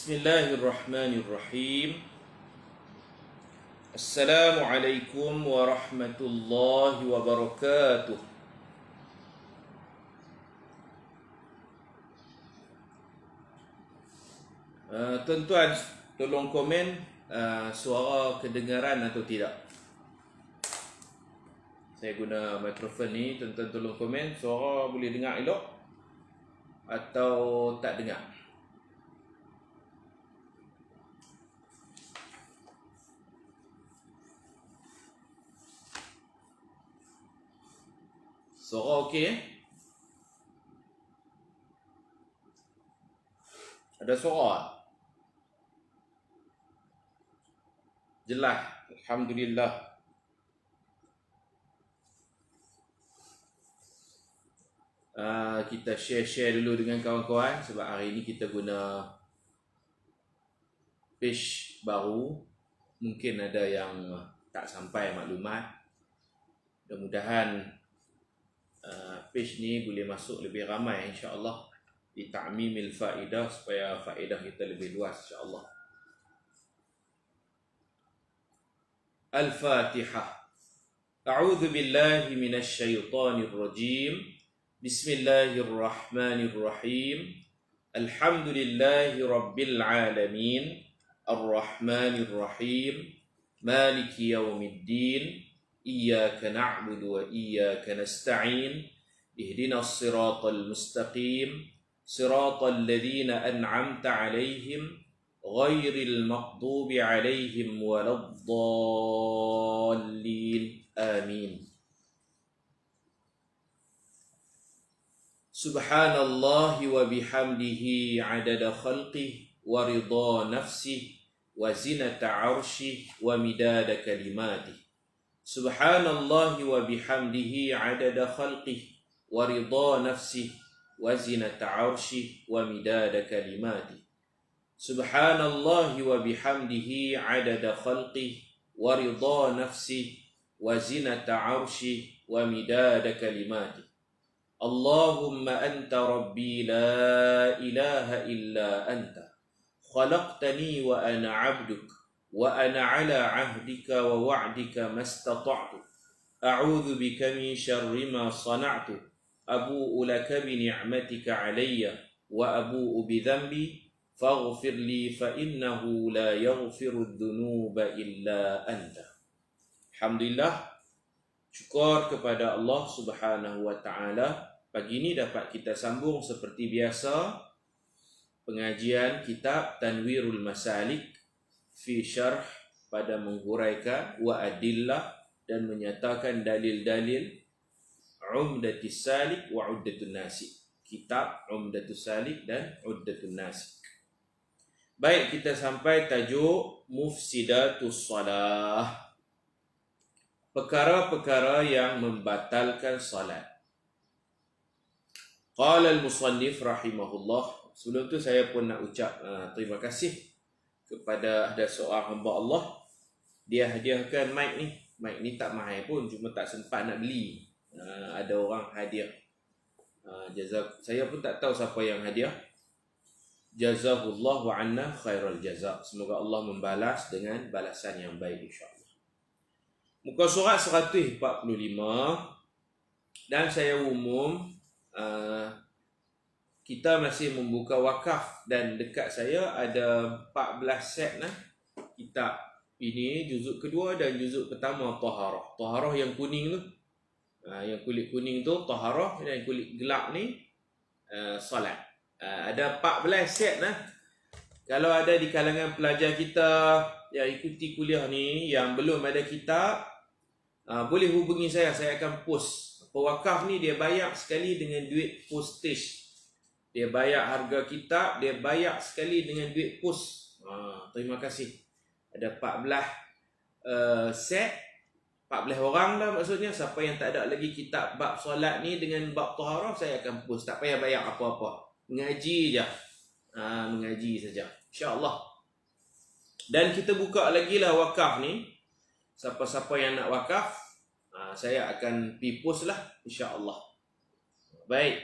Bismillahirrahmanirrahim. Assalamualaikum warahmatullahi wabarakatuh. Tuan-tuan, tolong komen suara kedengaran atau tidak. Saya guna mikrofon ni, tuan-tuan tolong komen suara boleh dengar elok atau tak dengar. Suara okey Ada suara? Jelas, alhamdulillah. Kita share dulu dengan kawan-kawan sebab hari ni kita guna page baru. Mungkin ada yang tak sampai maklumat. Mudah-mudahan page ni boleh masuk lebih ramai insya-Allah, di ta'mimil faedah, supaya faedah kita lebih luas insya-Allah. Al-Fatihah. A'udzu billahi minasy syaithanir rajim. Bismillahirrahmanirrahim. Alhamdulillahi rabbil alamin. Ar-Rahmanir Rahim. Maliki yaumiddin. Iyyaka na'budu wa iyyaka nasta'in. Ihdinas siratal mustaqim. Siratal ladzina an'amta 'alaihim ghairil maghdubi 'alaihim waladdallin. Amin. Subhanallahi wa bihamdihi 'adada khalqihi wa ridha nafsihi wa zinata 'arsyihi wa midada kalimatihi. Subhanallahi wa bihamdihi 'adada khalqihi wa ridha nafsihi wa zinata 'arsyihi wa midada kalimatihi. Subhanallahi wa bihamdihi 'adada khalqihi wa ridha nafsihi wa zinata 'arsyihi wa midada kalimatihi. Allahumma anta rabbi la ilaha illa anta khalaqtani wa ana 'abduk wa ana 'ala 'ahdika wa wa'dika mastata'tu a'udzu bika min syarri ma sana'tu abu'u laka bi ni'matika 'alayya wa abu'u bi dhanbi faghfir li fa innahu la yaghfiru dhunuba illa anta. Alhamdulillah, syukur kepada Allah Subhanahu wa taala. Pagi ini dapat kita sambung seperti biasa pengajian kitab Tanwirul Masalik fi syarh, pada menghuraikan wa adillah dan menyatakan dalil-dalil Umdatus Salik wa Uddatun Nasik. Kitab Umdatus Salik dan Uddatun Nasik. Baik, kita sampai tajuk Mufsidatus Salah. Perkara-perkara yang membatalkan salat. Qala al-musannif rahimahullah. Sebelum tu saya pun nak ucap terima kasih kepada ada seorang hamba Allah. Dia hadiahkan mic ni. Mic ni tak mahal pun, cuma tak sempat nak beli. Ada orang hadiah. Saya pun tak tahu siapa yang hadiah. Jazahullahu anna khairal jazak. Semoga Allah membalas dengan balasan yang baik insya-Allah. Muka surat 145. Dan saya umum kita masih membuka wakaf, dan dekat saya ada 14 set kitab ini, juzuk kedua dan juzuk pertama Taharah. Taharah yang kuning tu, yang kulit kuning tu Taharah, dan yang kulit gelap ni salat. Ada 14 set Kalau ada di kalangan pelajar kita yang ikuti kuliah ni yang belum ada kitab, boleh hubungi saya akan post. Pewakaf ni dia bayar sekali dengan duit postage. Dia bayar harga kitab, dia bayar sekali dengan duit post. Terima kasih. Ada 14 set, 14 orang lah maksudnya. Siapa yang tak ada lagi kitab bab solat ni dengan bab taharah, saya akan post. Tak payah bayar apa-apa. Mengaji je. Mengaji saja. InsyaAllah. Dan kita buka lagi lah wakaf ni. Siapa-siapa yang nak wakaf, saya akan post lah insya-Allah. Baik.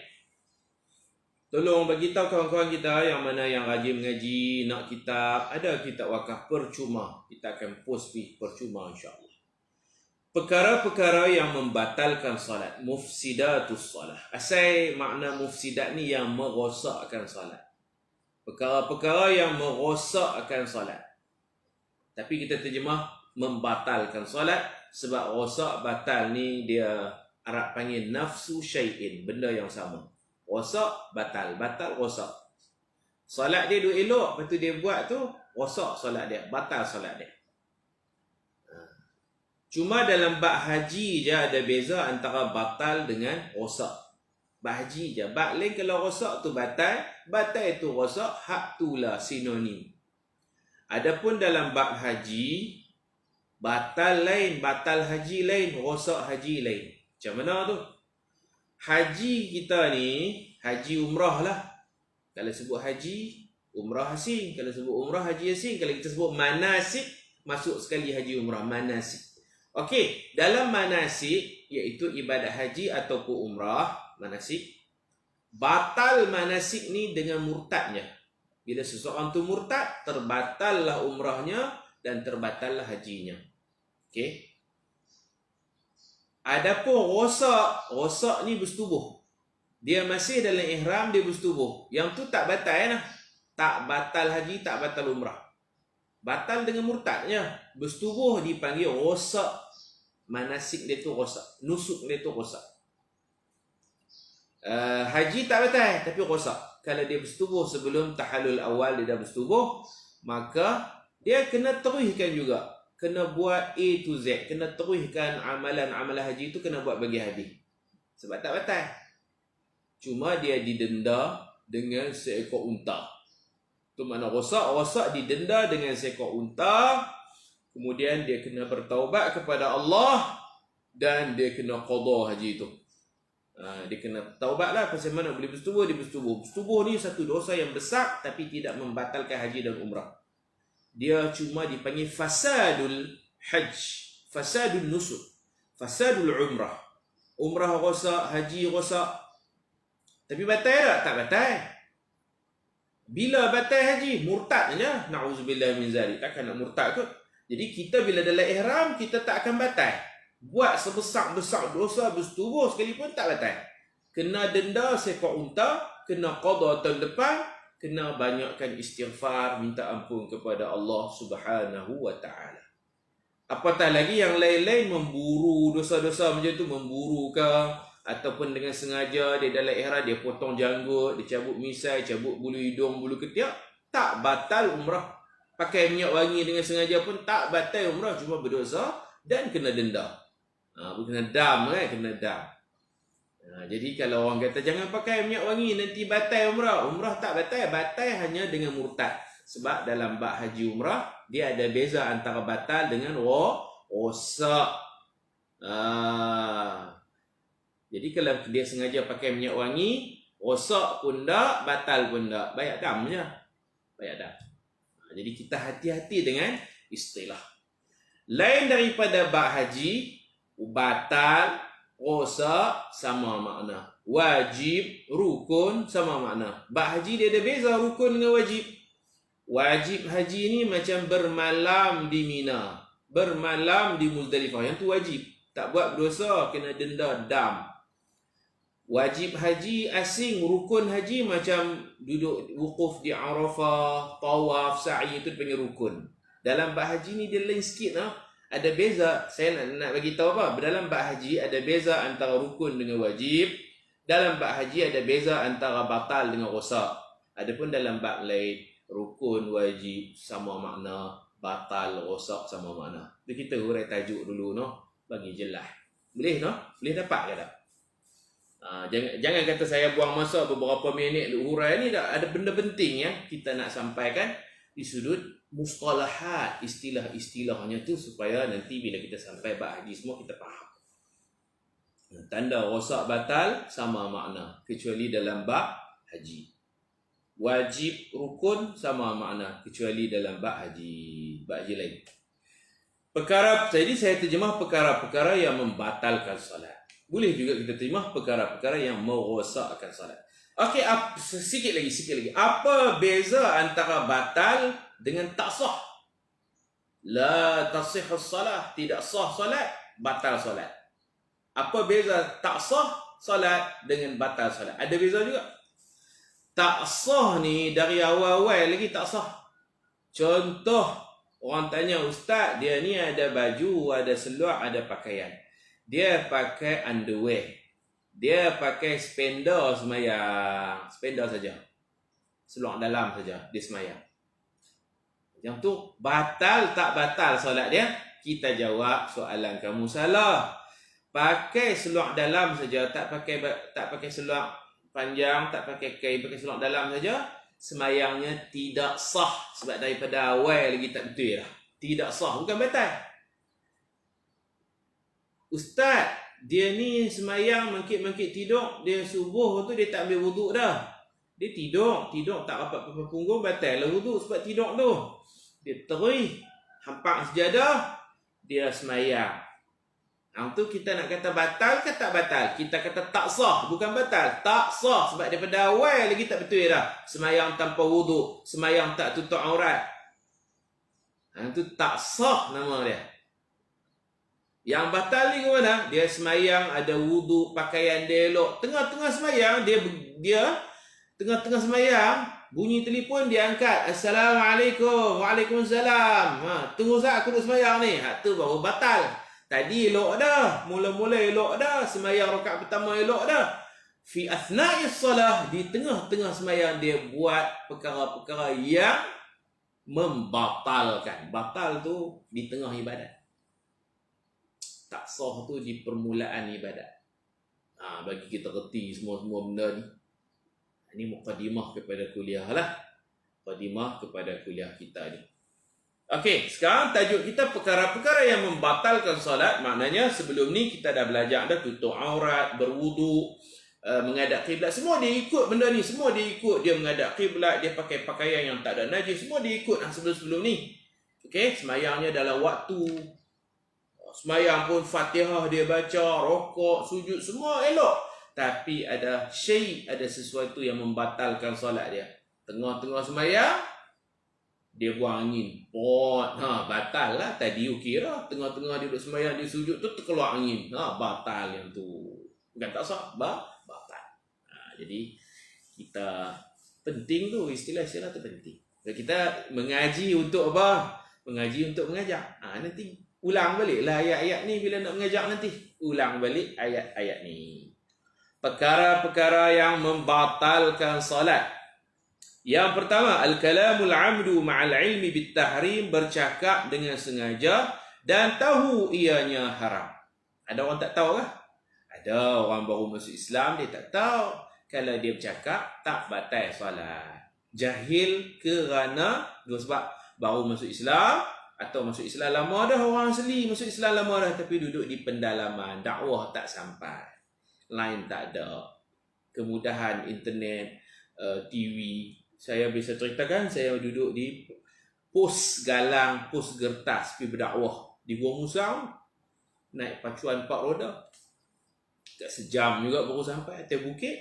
Tolong bagi tahu kawan-kawan kita yang mana yang rajin mengaji, nak kitab, ada kitab wakaf percuma. Kita akan post percuma insya-Allah. Perkara-perkara yang membatalkan salat, mufsidatus salah. Asal makna mufsidat ni yang merosakkan salat. Perkara-perkara yang merosakkan salat. Tapi kita terjemah membatalkan salat sebab rosak batal ni dia Arab panggil nafsu syai'in, benda yang sama. Rosak batal, batal rosak. Salat dia duk elok, lepas tu dia buat tu rosak salat dia, batal salat dia. Cuma dalam bab haji je ada beza antara batal dengan rosak. Bab haji je. Bab lain kalau rosak tu batal, batal tu rosak, hak tu lah sinonim. Adapun dalam bab haji, batal lain, batal haji lain, rosak haji lain. Macam mana tu? Haji kita ni, haji umrah lah. Kalau sebut haji, umrah asing. Kalau sebut umrah, haji asing. Kalau kita sebut manasik, masuk sekali haji umrah, manasik. Okey, dalam manasik, iaitu ibadat haji ataupun umrah, manasik, batal manasik ni dengan murtadnya. Bila seseorang tu murtad, terbatallah umrahnya dan terbatallah hajinya. Okey. Adapun rosak ni bersetubuh. Dia masih dalam ihram, dia bersetubuh. Yang tu tak batal lah. Tak batal haji, tak batal umrah. Batal dengan murtadnya. Bersetubuh dipanggil rosak. Manasik dia tu rosak. Nusuk dia tu rosak. Haji tak batal, tapi rosak. Kalau dia bersetubuh sebelum tahallul awal, dia dah bersetubuh, maka dia kena teruskan juga. Kena buat A to Z. Kena teruskan amalan-amalan haji tu, kena buat bagi habis. Sebab tak batal. Cuma dia didenda dengan seekor unta. Itu makna rosak didenda dengan seekor unta. Kemudian dia kena bertaubat kepada Allah dan dia kena qada haji itu. Dia kena taubat lah. Pasal mana boleh bersetubuh, dia bersetubuh. Bersetubuh ni satu dosa yang besar tapi tidak membatalkan haji dan umrah. Dia cuma dipanggil fasadul hajj, fasadul nusuk, fasadul umrah. Umrah rosak, haji rosak. Tapi batal tak? Tak batal. Bila batal haji? Murtadnya. Na'udzubillah min zalik. Takkan nak murtad kot. Jadi kita bila dalam ihram, kita tak akan batal. Buat sebesar-besar dosa bersetubuh sekalipun tak batal. Kena denda seekor unta, kena qada tahun depan, kena banyakkan istighfar, minta ampun kepada Allah Subhanahu wa taala. Apatah lagi yang lain-lain memburu dosa-dosa macam tu, memburu ke ataupun dengan sengaja dia dalam ihram dia potong janggut, dia cabut misai, cabut bulu hidung, bulu ketiak, tak batal umrah. Pakai minyak wangi dengan sengaja pun tak batal umrah, cuma berdosa dan kena denda. Bukan dam kena dam. Jadi kalau orang kata jangan pakai minyak wangi nanti batal umrah. Umrah tak batal, batal hanya dengan murtad. Sebab dalam bab haji umrah dia ada beza antara batal dengan rosak. Jadi kalau dia sengaja pakai minyak wangi, rosak pun tak, batal pun tak. Bayar dam je. Bayar dam. Jadi kita hati-hati dengan istilah. Lain daripada bab haji, batal, rosak sama makna. Wajib, rukun sama makna. Bab haji dia ada beza rukun dengan wajib. Wajib haji ni macam bermalam di Mina, bermalam di Muzdalifah. Yang tu wajib. Tak buat berdosa, kena denda dam. Wajib haji asing, rukun haji macam duduk wukuf di Arafah, tawaf, sa'i, itu dipanggil rukun. Dalam bab haji ni dia lain sikit lah. Ada beza. Saya nak bagi tahu apa? Dalam bab haji ada beza antara rukun dengan wajib. Dalam bab haji ada beza antara batal dengan rosak. Adapun dalam bab lain, rukun, wajib sama makna, batal, rosak sama makna. Jadi kita hurai tajuk dulu bagi jelas. Boleh Boleh dapat ke tak? Jangan kata saya buang masa beberapa minit hurai ni. Ada benda penting yang kita nak sampaikan di sudut mustalahat, istilah-istilahnya tu supaya nanti bila kita sampai bab haji semua kita faham. Tanda rosak batal sama makna kecuali dalam bab haji. Wajib, rukun sama makna kecuali dalam bab haji lain. Jadi saya terjemah perkara-perkara yang membatalkan salat. Boleh juga kita terjemah perkara-perkara yang merosakkan salat. Okey, sikit lagi. Apa beza antara batal dengan tak sah? La tasihhus salah, tidak sah solat, batal solat. Apa beza tak sah solat dengan batal solat? Ada beza juga. Tak sah ni dari awal-awal lagi tak sah. Contoh, orang tanya ustaz, dia ni ada baju, ada seluar, ada pakaian. Dia pakai underwear. Dia pakai spender semayang. Spender saja. Seluar dalam saja dia semayang. Yang tu batal tak batal solat dia? Kita jawab soalan kamu salah. Pakai seluar dalam saja, tak pakai seluar panjang, tak pakai kain, pakai seluar dalam saja, semayangnya tidak sah sebab daripada awal lagi tak betul lah. Tidak sah, bukan batal. Ustaz, dia ni semayang mangkit-mangkit tidur, dia subuh tu dia tak ambil wuduk dah. Dia tidur tak rapat papan punggung, batal lah wuduk sebab tidur tu. Dia terus hampak sejadah, dia semayang. Yang tu kita nak kata batal ke tak batal? Kita kata tak sah, bukan batal. Tak sah sebab daripada awal lagi tak betul dah. Semayang tanpa wuduk, semayang tak tutup aurat. Yang tu tak sah nama dia. Yang batal ni ke mana? Dia semayang ada wuduk, pakaian dia elok. Tengah-tengah semayang, dia tengah-tengah semayang, bunyi telefon dia angkat. Assalamualaikum. Waalaikumsalam. Tunggu saat aku duduk semayang ni. Tu baru batal. Tadi elok dah. Mula-mula elok dah. Semayang rakaat pertama elok dah. Fi athna'is salah. Di tengah-tengah semayang dia buat perkara-perkara yang membatalkan. Batal tu di tengah ibadat. Tak sah tu di permulaan ibadat. Bagi kita reti semua-semua benda ni. Ini mukadimah kepada kuliah lah. Mukadimah kepada kuliah kita ni. Okey, sekarang tajuk kita perkara-perkara yang membatalkan solat. Maknanya sebelum ni kita dah belajar dah tutup aurat, berwuduk, menghadap kiblat. Semua dia ikut benda ni. Semua dia ikut. Dia menghadap kiblat, dia pakai pakaian yang tak ada najis. Semua dia ikut sebelum-sebelum ni. Okey, semayangnya dalam waktu. Semayang pun Fatihah dia baca, rokok, sujud, semua elok. Tapi ada sesuatu yang membatalkan solat dia. Tengah-tengah semayang, dia buang angin. Batal lah. Tadi okey lah. Tengah-tengah dia duduk semayang, dia sujud tu terkeluar angin. Batal yang tu. Bukan tak sah, batal. Jadi, kita penting tu. Istilah-istilah tu penting. Jadi kita mengaji untuk apa? Mengaji untuk mengajar. Nanti ulang balik lah ayat-ayat ni bila nak mengajar nanti. Ulang balik ayat-ayat ni. Perkara-perkara yang membatalkan solat. Yang pertama, al-kalamul amdu ma'al ilmi bitahrim, bercakap dengan sengaja dan tahu ianya haram. Ada orang tak tahu kah? Ada orang baru masuk Islam, dia tak tahu. Kalau dia bercakap, tak batal solat. Jahil kerana sebab baru masuk Islam, atau masuk Islam lama dah, orang asli masuk Islam lama dah, tapi duduk di pendalaman, dakwah tak sampai, line tak ada, kemudahan internet, TV. Saya bisa ceritakan, saya duduk di pos galang, pos gertas pergi berdakwah di Gua Musang, naik pacuan 4 roda, tak sejam juga baru sampai atas bukit.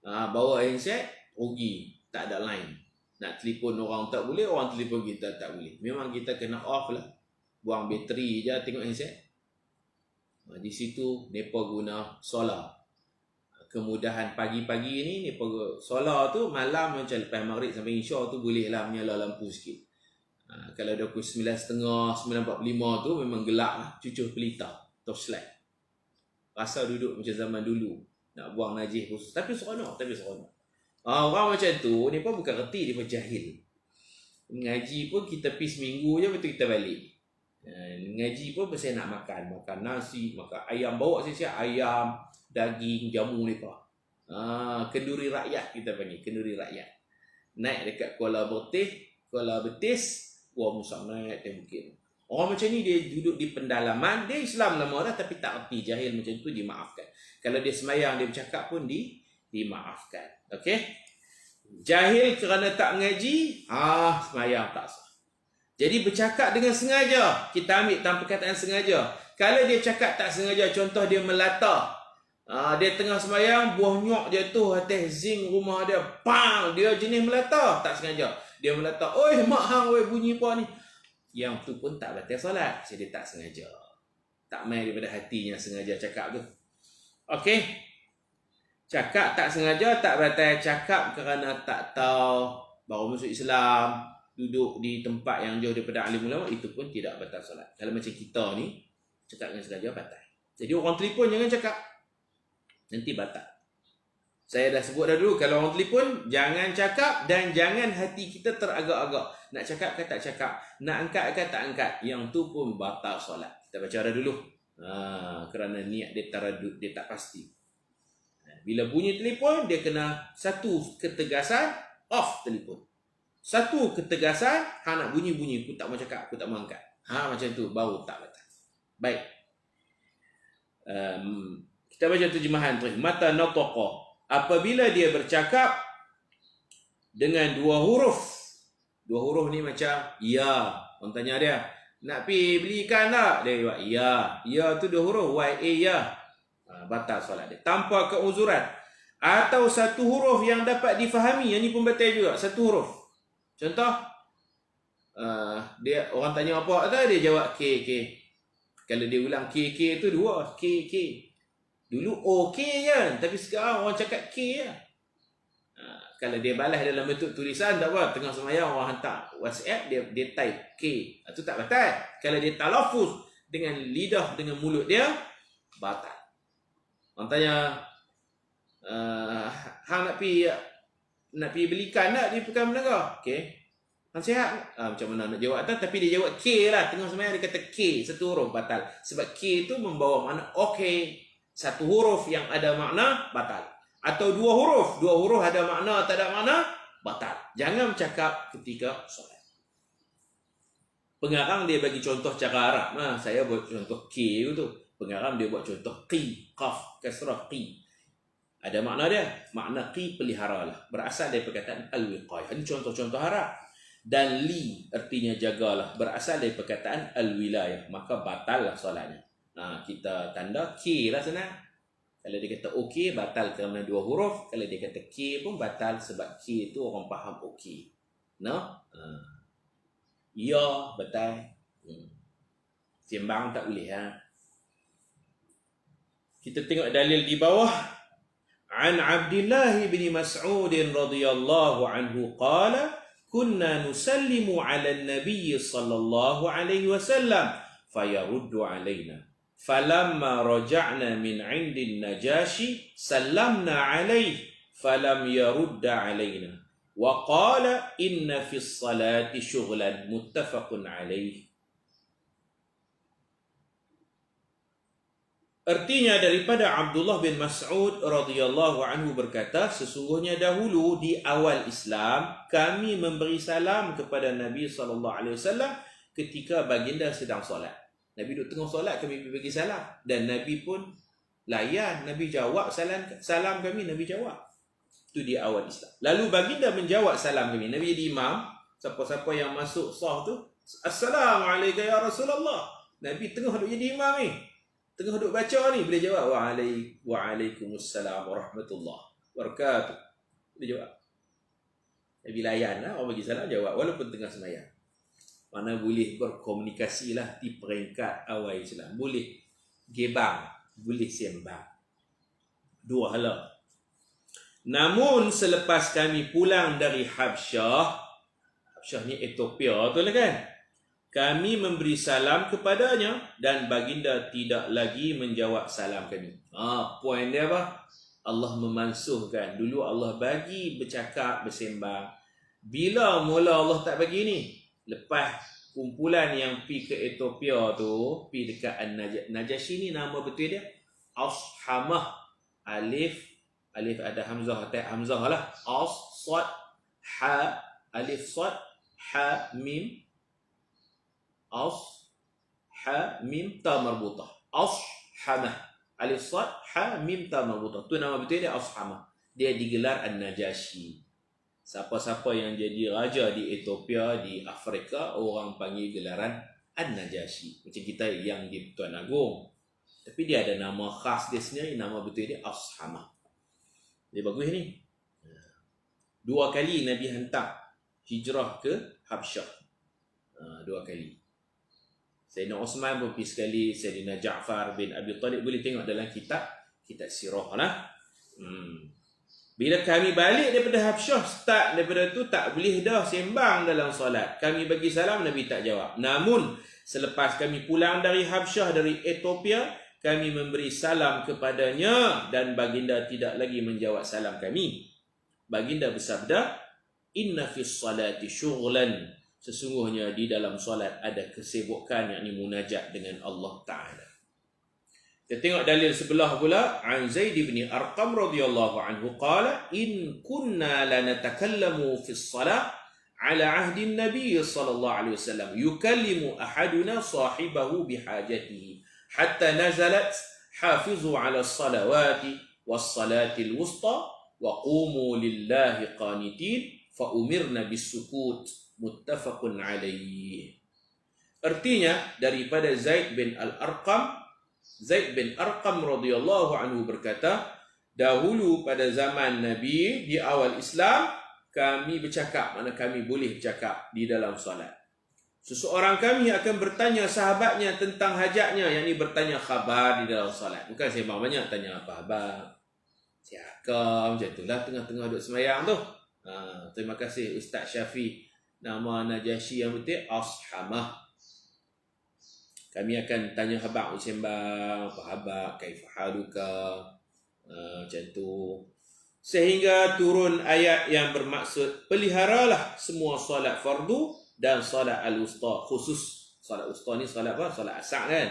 Bawa handset, rugi, tak ada line. Nak telefon orang tak boleh, orang telefon kita tak boleh. Memang kita kena off lah, buang bateri je tengok handset. Di situ mereka guna solar. Kemudahan pagi-pagi ni solar tu malam macam lepas maghrib sampai isyak tu bolehlah menyala lampu sikit. Kalau dah pukul 9.30, 9.45 tu memang gelap lah, cucuk pelita, torchlight. Rasa duduk macam zaman dulu, nak buang najis pun. Tapi seronok. Orang macam tu, ni pun bukan reti, dia pun jahil. Mengaji pun kita pergi seminggu je, betul kita balik. Mengaji pun pasal nak makan nasi, makan ayam, bawa siap-siap ayam, daging, jamu mereka. Kenduri rakyat kita panggil, kenduri rakyat. Naik dekat Kuala Betis, Gua Musang naik ke bukit. Orang macam ni dia duduk di pendalaman, dia Islam lama dah tapi tak erti, jahil macam tu dimaafkan. Kalau dia semayang, dia bercakap pun dimaafkan. Okey? Jahil kerana tak mengaji, semayang tak sah. Jadi bercakap dengan sengaja, kita ambil tanpa perkataan sengaja. Kalau dia cakap tak sengaja, contoh dia melata, Dia tengah sembahyang, buah nyok jatuh atas zinc rumah dia. Pang! Dia jenis melata. Tak sengaja. Dia melata. Oi, mak hang, oi, bunyi apa ni? Yang tu pun tak batal solat. Jadi dia tak sengaja. Tak main daripada hatinya sengaja cakap tu. Okey. Cakap tak sengaja, tak batal. Cakap kerana tak tahu, baru masuk Islam, duduk di tempat yang jauh daripada alim ulama, itu pun tidak batal solat. Kalau macam kita ni, cakap dengan sengaja batal. Jadi orang telefon jangan cakap. Nanti batal. Saya dah sebut dah dulu, kalau orang telefon, jangan cakap dan jangan hati kita teragak-agak. Nak cakap ke tak cakap, nak angkat ke tak angkat, yang tu pun batal solat. Kita baca dah dulu. Kerana niat dia taradud, dia tak pasti. Bila bunyi telefon, dia kena satu ketegasan, off telefon. Satu ketegasan, nak bunyi-bunyi, aku tak mau cakap, aku tak mau angkat. Macam tu, baru tak batal. Baik. Kita baca terjemahan tu. Mata nataqa, apabila dia bercakap dengan dua huruf. Dua huruf ni macam ya. Orang tanya dia, nak pergi beli ikan tak? Dia jawab ya. Ya tu dua huruf, ya, ya. Batal solat dia tanpa keuzuran. Atau satu huruf yang dapat difahami, yang ni pun batal juga. Satu huruf. Contoh, dia orang tanya apa tu, dia jawab K. Kalau dia ulang K tu dua, K. Dulu OK je, tapi sekarang orang cakap K je. Kalau dia balas dalam bentuk tulisan, tak apa. Tengah sembahyang orang hantar WhatsApp, dia type K. Itu tak batal. Kalau dia talafuz dengan lidah, dengan mulut dia, batal. Orang tanya, hang nak pergi beli ikan tak di Pekan Menara? Okey. Hang sihat? Macam mana nak jawab tak? Tapi dia jawab K lah. Tengah sembahyang dia kata K, satu huruf, batal. Sebab K itu membawa makna okey. Satu huruf yang ada makna, batal. Atau dua huruf ada makna, tak ada makna, batal. Jangan bercakap ketika solat. Pengarang dia bagi contoh cara Arab. Saya buat contoh K tu. Pengarang dia buat contoh Qi, Qaf, Kasrah, Qi. Ada makna dia. Makna Qi, pelihara lah. Berasal dari perkataan al-wiqayah. Ini contoh-contoh Arab. Dan li, artinya jagalah. Berasal dari perkataan al-wilayah. Maka batal lah solatnya. Kita tanda K lah senang. Kalau dia kata OK, batal kerana dua huruf. Kalau dia kata K pun batal sebab K tu orang faham OK. Ya, batal. Sembang tak boleh. Kita tengok dalil di bawah. An Abdullah bin Mas'ud radhiyallahu anhu qala, kunna nusallimu ala an-nabiy sallallahu alaihi wasallam fayaruddu alaina. Falamma raja'na min 'indi an-najashi sallamna 'alayhi falam yarudda 'alaina wa qala inna fi as-salati shughlan muttafaqun 'alayhi. Artinya daripada Abdullah bin Mas'ud radhiyallahu anhu berkata, sesungguhnya dahulu di awal Islam kami memberi salam kepada Nabi sallallahu alaihi wasallam ketika baginda sedang solat. Nabi duduk tengah solat, kami bagi salam. Dan Nabi pun layan. Nabi jawab salam kami, Nabi jawab. Itu di awal Islam. Lalu baginda menjawab salam kami. Nabi jadi imam. Siapa-siapa yang masuk sah tu, Assalamualaikum ya Rasulullah. Nabi tengah duduk jadi imam ni. Tengah duduk baca ni. Boleh jawab. Waalaikumsalam warahmatullahi wabarakatuh. Boleh jawab. Nabi layan lah. Orang bagi salam, jawab. Walaupun tengah sembahyang. Mana boleh berkomunikasi lah di peringkat awal Islam. Boleh gebang, boleh sembang. Dua hala. Namun selepas kami pulang dari Habsyah ni Ethiopia tu lah kan, kami memberi salam kepadanya dan baginda tidak lagi menjawab salam kami. Poin dia apa? Allah memansuhkan. Dulu Allah bagi bercakap, bersembang. Bila mula Allah tak bagi ni? Lepas kumpulan yang pi ke Ethiopia tu, pi dekat Najashi ni nama betul dia Ashamah. Alif ada hamzah, tak hamzah lah. Sad ha, alif sad ha mim, ha mim ta marbutah. Ashamah. Alif sad ha mim ta marbutah. Tu nama betul dia Ashamah. Dia digelar An-Najashi. Siapa-siapa yang jadi raja di Ethiopia, di Afrika, orang panggil gelaran An-Najashi. Macam kita yang di Tuan Agong. Tapi dia ada nama khas dia sendiri, nama betul dia Ashamah. Dia bagus ni. 2 kali Nabi hantar hijrah ke Habsyah. 2 kali. Sayyidina Osman pun pergi sekali, Sayyidina Ja'far bin Abi Talib, boleh tengok dalam kitab sirah lah. Bila kami balik daripada Habsyah, start daripada tu tak boleh dah sembang dalam solat. Kami bagi salam, Nabi tak jawab. Namun selepas kami pulang dari Habsyah, dari Ethiopia, kami memberi salam kepadanya dan baginda tidak lagi menjawab salam kami. Baginda bersabda, inna fis salati syughlan, sesungguhnya di dalam solat ada kesibukan, yakni munajat dengan Allah Ta'ala. Kita tengok dalil sebelah pula. An Zaid bin Arqam radhiyallahu anhu qala in kunna lanatakallamu fi shalah ala ahdi an-nabiy sallallahu alaihi wasallam yukallimu ahaduna sahibahu bihajatihi hatta nazalat hafizu ala as-salawati was-salati al-wusta wa qumu lillahi qanitin fa umirna bis-sukut, muttafaqun alaih. Artinya daripada Zaid bin Al-Arqam, Zaid bin Arqam radhiyallahu anhu berkata, dahulu pada zaman Nabi di awal Islam, kami bercakap, mana kami boleh bercakap di dalam solat. Seseorang kami akan bertanya sahabatnya tentang hajatnya, yakni bertanya khabar di dalam solat. Bukan sembang banyak, tanya apa khabar, siapa, macam itulah tengah-tengah duduk semayang tu. Terima kasih Ustaz Syafi. Nama Najasyi yang betul Ashamah. Kami akan tanya khabar, sembang apa khabar, kaifahaluka, macam tu. Sehingga turun ayat yang bermaksud peliharalah semua solat fardu dan solat al-wusta, khusus solat wusta ni solat apa? Solat asar kan.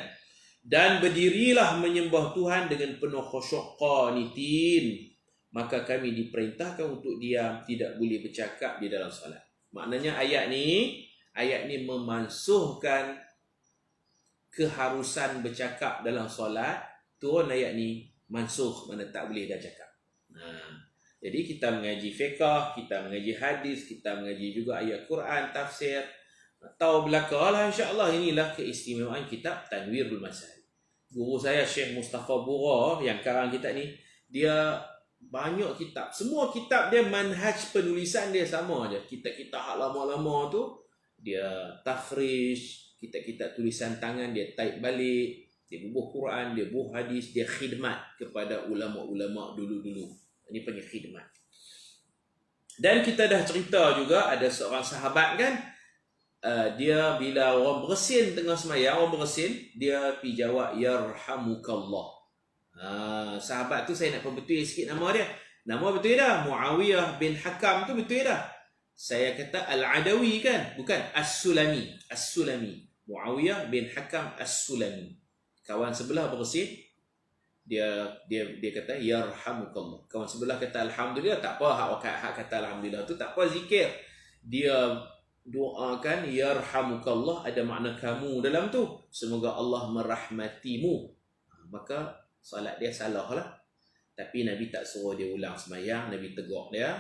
Dan berdirilah menyembah Tuhan dengan penuh khusyuk qanitin. Maka kami diperintahkan untuk diam, tidak boleh bercakap di dalam solat. Maknanya ayat ni memansuhkan keharusan bercakap dalam solat. Turun ayat ni mansuh, mana tak boleh dah cakap. Jadi kita mengaji fiqh, kita mengaji hadis, kita mengaji juga ayat Quran, tafsir, tahu belaka lah, insya-Allah. Inilah keistimewaan kitab Tanwirul Masail. Guru saya Syekh Mustafa Bura yang karang kitab ni, dia banyak kitab. Semua kitab dia manhaj penulisan dia sama aja. Kitab-kitab hak lama-lama tu dia takhrij, kitab-kitab tulisan tangan dia type balik, dia bubuh Quran, dia bubuh hadis, dia khidmat kepada ulama-ulama dulu-dulu. Ini panggil khidmat. Dan kita dah cerita juga ada seorang sahabat kan, dia bila orang bersin tengah semayang, orang bersin, dia pergi jawab yarhamukallah. Sahabat tu saya nak perbetul sikit nama dia. Nama betul dah, Muawiyah bin Hakam tu betul dah. Saya kata Al-Adawi kan, bukan As-Sulami. As-Sulami. Muawiyah bin Hakam As-Sulami. Kawan sebelah bersin, dia kata yarhamukallah. Kawan sebelah kata alhamdulillah, tak apa, hak kata alhamdulillah tu tak apa, zikir. Dia doakan yarhamukallah, ada makna kamu dalam tu, semoga Allah merahmatimu. Maka solat dia salah lah. Tapi Nabi tak suruh dia ulang semayang. Nabi tegur dia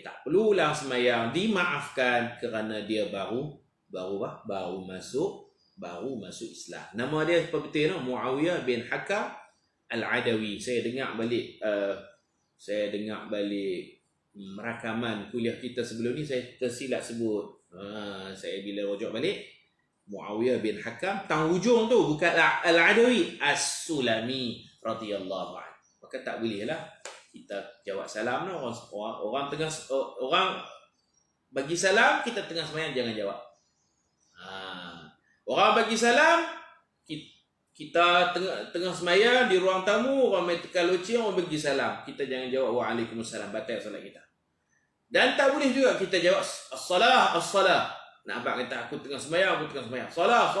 tak perlu ulang semayang, dimaafkan kerana dia baru masuk Islam. Nama dia apa betul no? Muawiyah bin Hakam Al-Adawi. Saya dengar balik rakaman kuliah kita sebelum ni, saya tersilap sebut. Saya bila rujuk balik, Muawiyah bin Hakam, tang hujung tu bukan Al-Adawi, As-Sulami radhiyallahu anhu. Maka tak boleh lah kita jawab salam no. Orang bagi salam, kita tengah semayang jangan jawab. Orang bagi salam, kita tengah semayang di ruang tamu, orang main tekal loceng, orang bagi salam, kita jangan jawab waalaikumsalam, batal solat kita. Dan tak boleh juga kita jawab as-salah. Nak abang kata aku tengah semayang, Salat,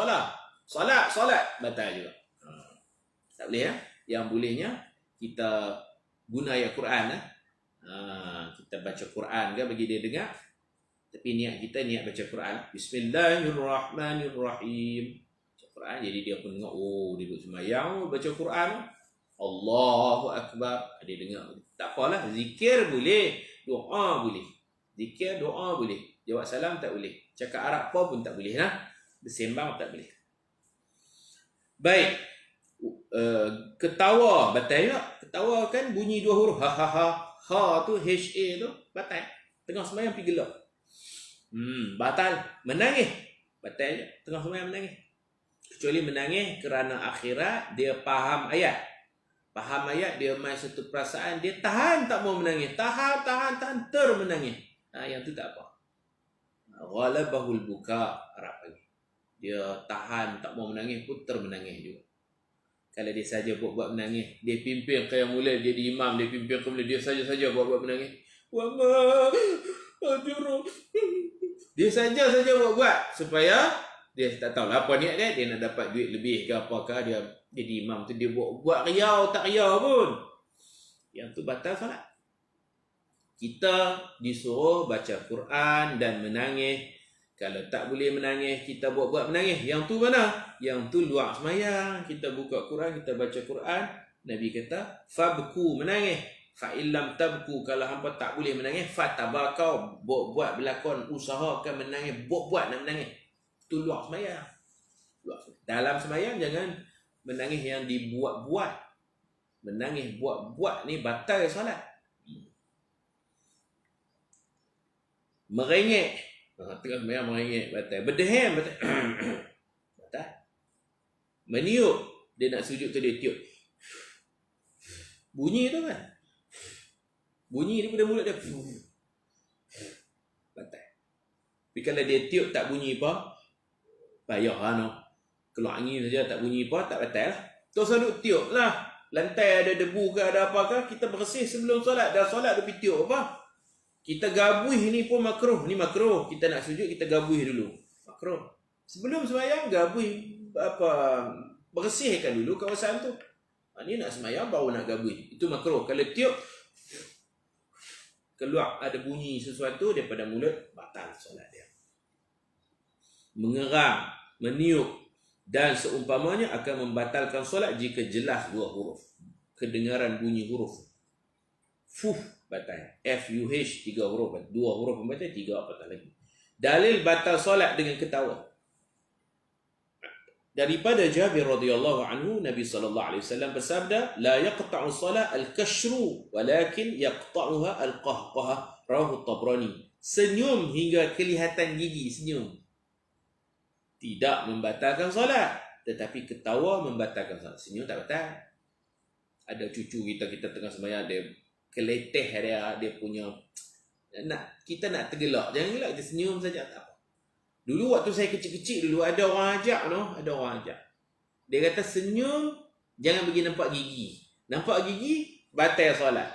batal juga. Tak boleh ya. Yang bolehnya kita guna ayat Quran kita baca Quran kan bagi dia dengar. Tapi niat kita baca Quran. Bismillahirrahmanirrahim. Baca Quran, jadi dia pun dengar, dia duduk semayang baca Quran. Allahu Akbar. Dia dengar. Tak apalah, zikir boleh, doa boleh. Zikir, doa boleh. Jawab salam tak boleh. Cakap Arab apa pun tak boleh lah. Bersembang tak boleh. Baik. ketawa batal tak? Ketawa kan bunyi dua huruf ha ha ha. Ha tu HA tu batal. Tengah sembahyang pergi gelak. Batal. Menangis batal je. Tengah sembahyang menangis. Kecuali menangis kerana akhirat dia faham ayat. Faham ayat dia mai satu perasaan dia tahan tak mau menangis. Tahan termenangis. Yang tu tak apa. Ghalabahul buka Arab lagi. Dia tahan tak mau menangis pun termenangis juga. Kalau dia saja buat-buat menangis, dia pimpin qiyam mulai, dia di imam, dia pimpin qiyam mulai, dia saja buat-buat menangis. Wama ajru. Dia saja buat-buat supaya dia tak tahu apa niat dia nak dapat duit lebih ke apakah dia di imam tu dia buat riau tak riau pun. Yang tu batal solat. Kita disuruh baca Quran dan menangis. Kalau tak boleh menangis, kita buat-buat menangis. Yang tu mana? Yang tu luar semayang. Kita buka Quran, kita baca Quran. Nabi kata, fabku, menangis. Fa'illam tabku, kalau hampa tak boleh menangis, fatabakau, buat berlakon, usahakan menangis, buat nak menangis. Itu luar semayang. Dalam semayang, jangan menangis yang dibuat-buat. Menangis buat-buat ni batal solat. Merengek. Tengah semayang merengek batal. Berdehem batal. Batal. Meniup. Dia nak sujud tu dia tiup. Bunyi tu kan. Bunyi daripada mulut dia. Batal. Tapi kalau dia tiup tak bunyi apa, payah lah no. Keluar angin saja tak bunyi apa, tak batal lah. Terus duduk tiup lah. Lantai ada debu ke ada apakah, kita bersih sebelum solat. Dah solat dia tiup apa. Kita gabuih ni pun makruh. Ni makruh. Kita nak sujud, kita gabuih dulu. Makruh. Sebelum sembahyang, gabuih. Bersihkan dulu kawasan tu. Ni nak sembahyang, baru nak gabuih. Itu makruh. Kalau tiup, keluar ada bunyi sesuatu daripada mulut, batal solat dia. Mengeram, meniup, dan seumpamanya akan membatalkan solat jika jelas dua huruf. Kedengaran bunyi huruf. Fuh. Batal. F-U-H 3 huruf. 2 huruf membatal, 3 batal lagi. Dalil batal solat dengan ketawa. Daripada Jabir radhiyallahu anhu, Nabi sallallahu alaihi wasallam bersabda, la yaqta'u solat al-kashru walakin yaqta'uha al-qahqahah. Rawahu Tabrani. Senyum hingga kelihatan gigi, senyum tidak membatalkan solat, tetapi ketawa membatalkan solat. Senyum tak batal. Ada cucu kita tengah sembahyang, dia keleteh dia punya kita nak tergelak, jangan gelak, kita senyum saja tak apa. Dulu waktu saya kecil-kecil dulu ada orang ajak dia kata senyum jangan bagi nampak gigi batal solat.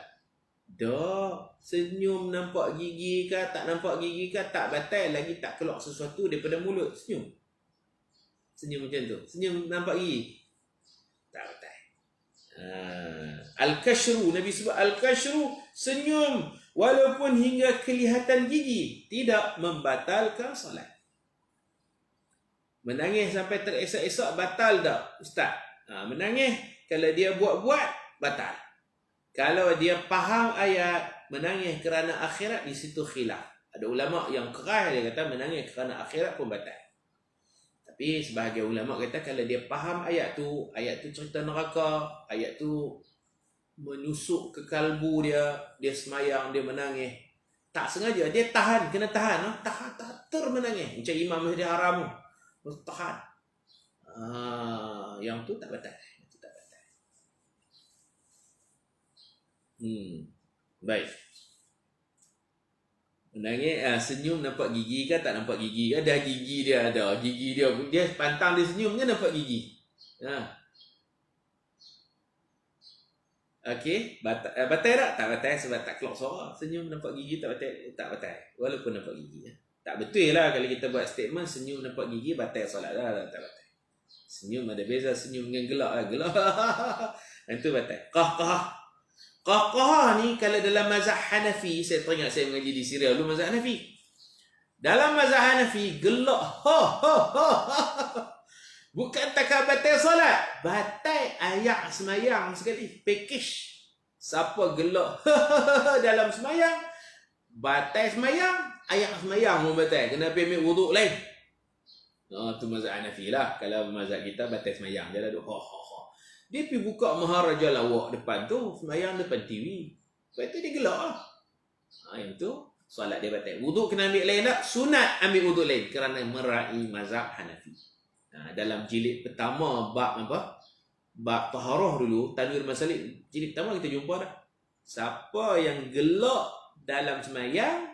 Dah senyum nampak gigi ke tak nampak gigi ke tak batal, lagi tak keluar sesuatu daripada mulut. Senyum macam tu, senyum nampak gigi tak batal. Al-kashru, Nabi sebut al-kashru, senyum walaupun hingga kelihatan gigi tidak membatalkan solat. Menangis sampai teresak-esak batal tak ustaz? Menangis kalau dia buat-buat batal. Kalau dia faham ayat, menangis kerana akhirat, di situ khilaf. Ada ulama yang keras dia kata menangis kerana akhirat pun batal. Tapi sebahagian ulama kata kalau dia faham ayat tu cerita neraka, ayat tu menusuk ke kalbu dia semayang, dia menangis. Tak sengaja, dia tahan, kena tahan, tahan termenangis. Macam Imam Masjid Haram tu, tahan. Yang tu tak batal. Baik. Menangis, senyum nampak gigi ke tak nampak gigi ke? Dah gigi dia ada. Gigi dia pantang dia senyum kan nampak gigi. Okey, batal tak? Tak batal sebab tak keluar suara. Senyum nampak gigi tak batal. Walaupun nampak gigi. Tak betul lah kalau kita buat statement senyum nampak gigi batal solat lah, tak batal. Senyum ada beza, senyum dengan gelak. Itu batal. Qahqah ni kalau dalam mazhab Hanafi, saya teringat saya mengaji di Syria dulu mazhab Hanafi. Dalam mazhab Hanafi, gelak bukan takkan batal solat, batal ayat semayang sekali, package. Siapa gelak dalam semayang, batal semayang, ayat semayang pun batal, kena ambil wuduk lain. Tu mazhab Hanafi lah. Kalau mazhab kita batal semayang je lah. Dia pergi buka Maharaja Lawak depan tu, sembahyang depan TV. Lepas tu dia gelak lah. Yang tu solat dia batal. Wuduk kena ambil lain tak? Sunat ambil wuduk lain kerana meraih mazhab Hanafi. Dalam jilid pertama bab apa? Bab taharah dulu, tanwir masalik jilid pertama kita jumpa dah. Siapa yang gelak dalam sembahyang,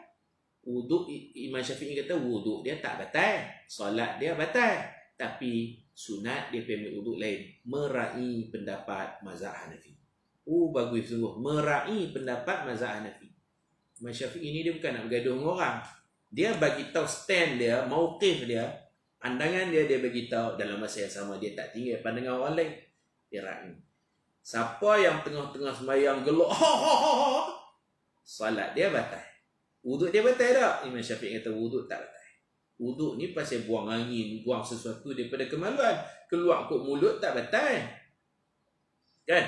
wuduk, Imam Syafi'i kata wuduk dia tak batal, solat dia batal, tapi sunat dia pergi ambil wuduk lain, meraih pendapat mazhab Hanafi. Bagus sungguh, meraih pendapat mazhab Hanafi. Imam Syafi'i ni dia bukan nak bergaduh dengan orang. Dia bagi tahu stand dia, mauqif dia, pandangan dia bagi tahu. Dalam masa yang sama dia tak tinggal pandangan orang lain. Dia raih. Siapa yang tengah-tengah sembahyang gelak, salat dia batal. Wuduk dia batal tak? Imam Syafi'i kata wuduk tak batal. Wuduk ni pasal buang angin, buang sesuatu daripada kemaluan, keluar kot mulut tak batal. Kan?